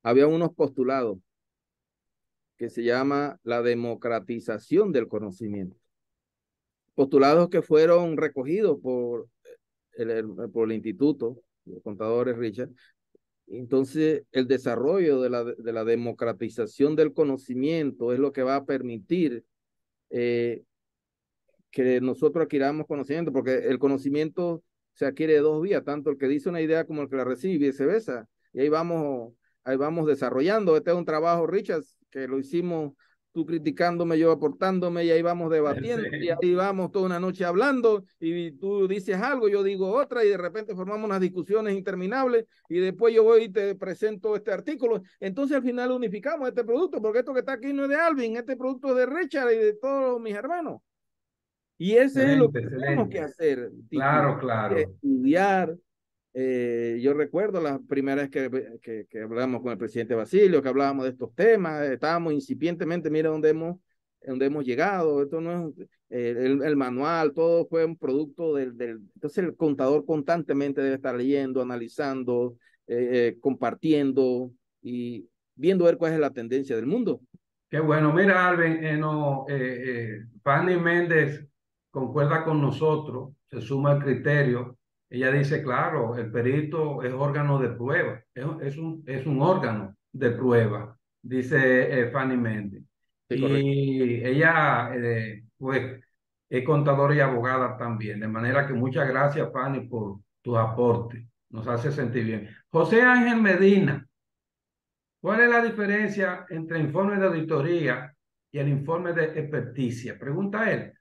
había unos postulados que se llama la democratización del conocimiento. Postulados que fueron recogidos por el instituto, los contadores Richard. Entonces, el desarrollo de la democratización del conocimiento es lo que va a permitir que nosotros adquiramos conocimiento, porque el conocimiento se adquiere de dos vías, tanto el que dice una idea como el que la recibe y viceversa. Y ahí vamos desarrollando. Este es un trabajo, Richard, que lo hicimos tú criticándome, yo aportándome, y ahí vamos debatiendo, sí. Y ahí vamos toda una noche hablando, y tú dices algo, yo digo otra, y de repente formamos unas discusiones interminables, y después yo voy y te presento este artículo. Entonces al final unificamos este producto, porque esto que está aquí no es de Alvin, este producto es de Richard y de todos mis hermanos. Y ese es lo que tenemos que hacer. Claro, claro. Estudiar. Yo recuerdo las primeras que hablamos con el presidente Basilio, que hablábamos de estos temas, estábamos incipientemente, mira dónde hemos llegado. Esto no es el manual, todo fue un producto entonces el contador constantemente debe estar leyendo, analizando, compartiendo y viendo ver cuál es la tendencia del mundo. Qué bueno. Mira, Alvin, Fanny Méndez concuerda con nosotros, se suma al criterio. Ella dice, claro, el perito es órgano de prueba, es un órgano de prueba, dice Fanny Méndez. Sí, y ella, pues, es contadora y abogada también, de manera que muchas gracias, Fanny, por tus aportes. Nos hace sentir bien. José Ángel Medina, ¿cuál es la diferencia entre el informe de auditoría y el informe de experticia? Pregunta él.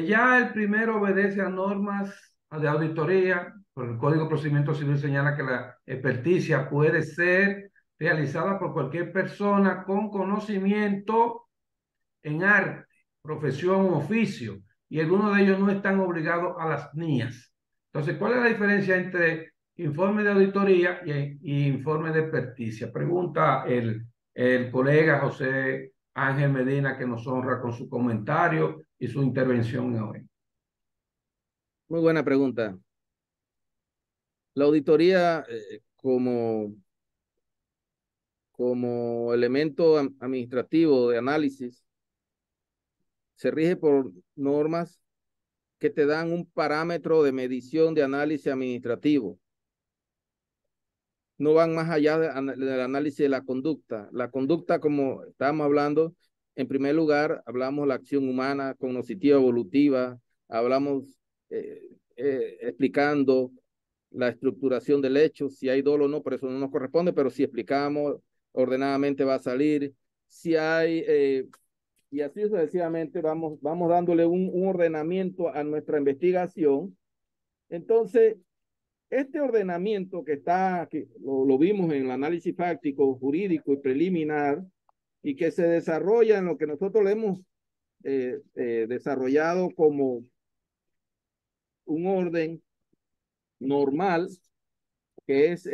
Ya el primero obedece a normas de auditoría, por el Código de Procedimiento Civil señala que la experticia puede ser realizada por cualquier persona con conocimiento en arte, profesión u oficio, y algunos de ellos no están obligados a las NIAs. Entonces, ¿cuál es la diferencia entre informe de auditoría y informe de experticia? Pregunta el colega José Ángel Medina, que nos honra con su comentario y su intervención hoy. Muy buena pregunta. La auditoría, como como elemento administrativo de análisis se rige por normas que te dan un parámetro de medición de análisis administrativo. No van más allá del análisis de la conducta. La conducta, como estábamos hablando, en primer lugar, hablamos de la acción humana cognitiva evolutiva, hablamos explicando la estructuración del hecho, si hay dolo o no, por eso no nos corresponde, pero si explicamos ordenadamente va a salir, si hay, y así sucesivamente vamos dándole un ordenamiento a nuestra investigación. Entonces, este ordenamiento que lo vimos en el análisis fáctico, jurídico y preliminar, y que se desarrolla en lo que nosotros le hemos desarrollado como un orden normal, que es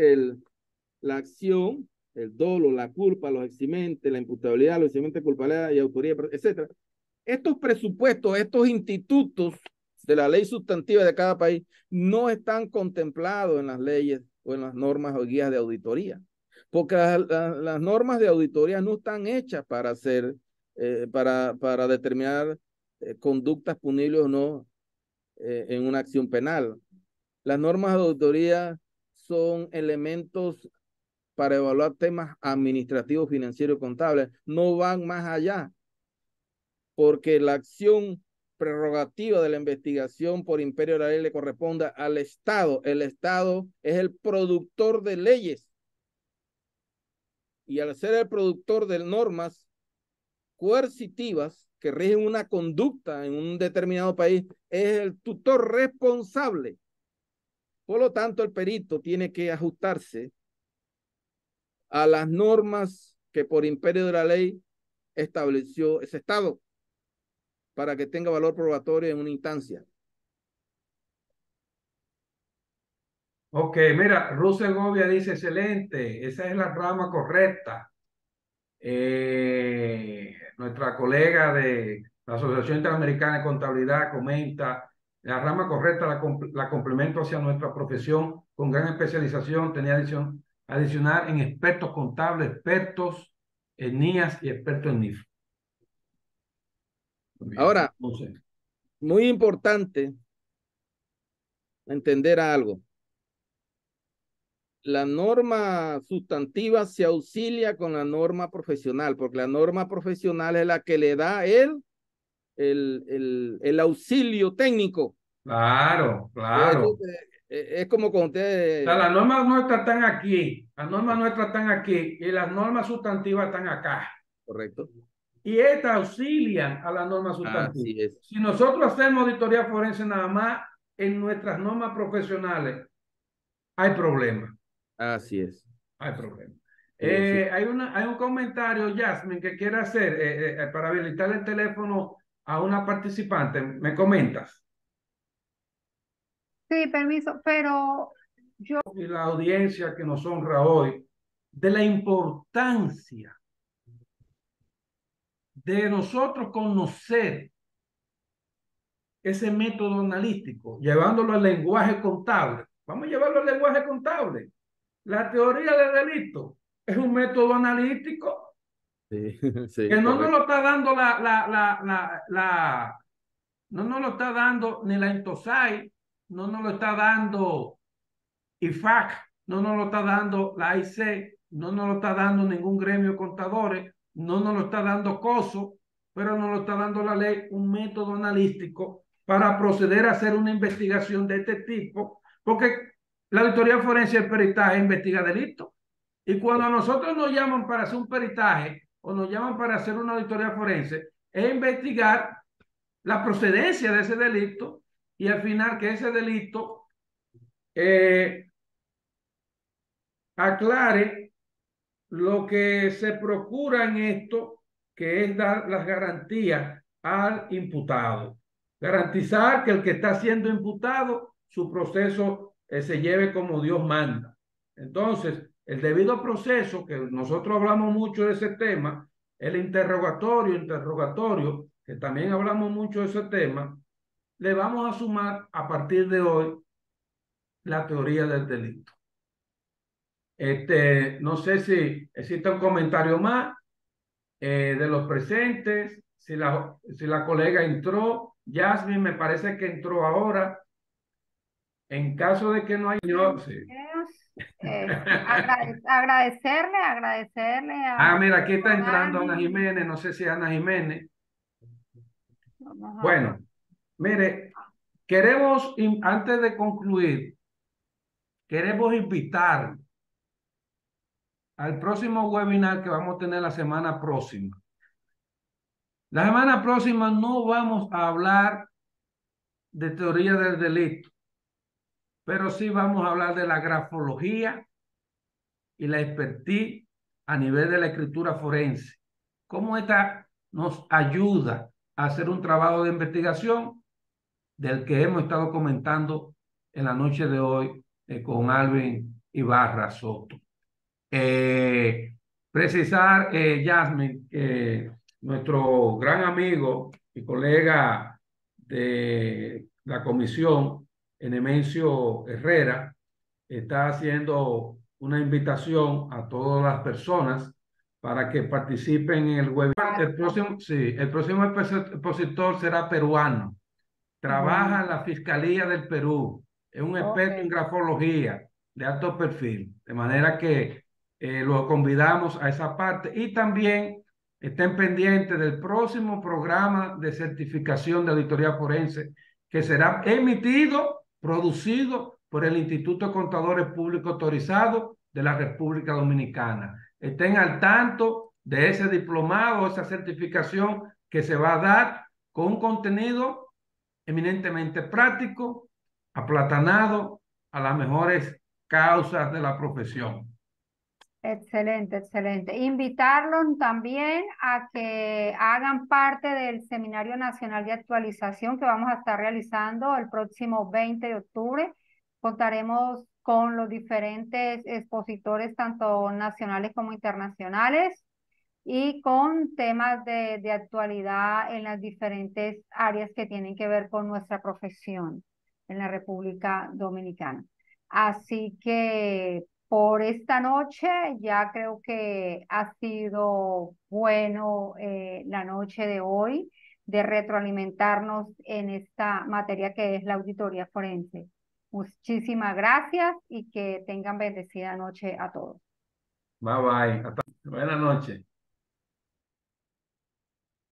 la acción, el dolo, la culpa, los eximentes, la imputabilidad, los eximentes de culpabilidad y autoría, etcétera. Estos presupuestos, estos institutos de la ley sustantiva de cada país no están contemplados en las leyes o en las normas o guías de auditoría, porque las normas de auditoría no están hechas para hacer, para determinar conductas punibles o no en una acción penal. Las normas de auditoría son elementos para evaluar temas administrativos, financieros y contables. No van más allá, porque la acción prerrogativa de la investigación por imperio de la ley le corresponde al Estado. El Estado es el productor de leyes. Y al ser el productor de normas coercitivas que rigen una conducta en un determinado país, es el tutor responsable. Por lo tanto, el perito tiene que ajustarse a las normas que por imperio de la ley estableció ese Estado para que tenga valor probatorio en una instancia. Ok, mira, Ruth Segovia dice, excelente, esa es la rama correcta. Nuestra colega de la Asociación Interamericana de Contabilidad comenta, la rama correcta la complemento hacia nuestra profesión con gran especialización, tenía adicionar en expertos contables, expertos en NIAS y expertos en NIF. Ahora, muy importante entender algo. La norma sustantiva se auxilia con la norma profesional, porque la norma profesional es la que le da el auxilio técnico. Claro, claro. Es como cuando usted... O sea, las normas nuestras están aquí, las normas nuestras están aquí y las normas sustantivas están acá. Correcto. Y estas auxilian a las normas sustantivas. Así es. Si nosotros hacemos auditoría forense nada más en nuestras normas profesionales, hay problemas. Así es. Hay problemas. Sí, sí. Hay un comentario, Jasmine, que quiere hacer para habilitar el teléfono a una participante. ¿Me comentas? Sí, permiso, pero yo... Y la audiencia que nos honra hoy, de la importancia de nosotros conocer ese método analítico, llevándolo al lenguaje contable. Vamos a llevarlo al lenguaje contable. La teoría del delito es un método analítico Sí, sí, que no nos correcto. lo está dando no nos lo está dando ni la INTOSAI, no nos lo está dando IFAC, no nos lo está dando la AIC, no nos lo está dando ningún gremio de contadores, no nos lo está dando COSO, pero nos lo está dando la ley, un método analítico para proceder a hacer una investigación de este tipo, porque la auditoría forense y el peritaje investiga delitos. Y cuando a nosotros nos llaman para hacer un peritaje o nos llaman para hacer una auditoría forense, es investigar la procedencia de ese delito y al final que ese delito aclare lo que se procura en esto, que es dar las garantías al imputado. Garantizar que el que está siendo imputado, su proceso se lleve como Dios manda. Entonces, el debido proceso, que nosotros hablamos mucho de ese tema, el interrogatorio, que también hablamos mucho de ese tema, le vamos a sumar a partir de hoy la teoría del delito. No sé si existe un comentario más de los presentes. Si la colega entró, Jasmine me parece que entró ahora. En caso de que no haya, sí. Agradecerle Mira, aquí está a entrando Ana Dani. Jiménez, no sé si Ana Jiménez. Vamos a Bueno, mire, queremos, antes de concluir, queremos invitar al próximo webinar que vamos a tener la semana próxima. La semana próxima no vamos a hablar de teoría del delito, pero sí vamos a hablar de la grafología y la expertise a nivel de la escritura forense. Cómo esta nos ayuda a hacer un trabajo de investigación del que hemos estado comentando en la noche de hoy con Alvin Ibarra Soto. Precisar, Jasmine, nuestro gran amigo y colega de la comisión, Enemencio Herrera, está haciendo una invitación a todas las personas para que participen en el webinar. El próximo expositor será peruano. Trabaja en la Fiscalía del Perú. Es un experto en grafología de alto perfil. De manera que lo convidamos a esa parte. Y también estén pendientes del próximo programa de certificación de auditoría forense que será emitido, producido por el Instituto de Contadores Públicos Autorizados de la República Dominicana. Estén al tanto de ese diplomado, esa certificación que se va a dar con un contenido eminentemente práctico, aplatanado a las mejores causas de la profesión. Excelente, excelente. Invitarlos también a que hagan parte del Seminario Nacional de Actualización que vamos a estar realizando el próximo 20 de octubre. Contaremos con los diferentes expositores, tanto nacionales como internacionales, y con temas de actualidad en las diferentes áreas que tienen que ver con nuestra profesión en la República Dominicana. Así que por esta noche ya creo que ha sido bueno la noche de hoy de retroalimentarnos en esta materia que es la auditoría forense. Muchísimas gracias y que tengan bendecida noche a todos. Bye bye. Buenas noches.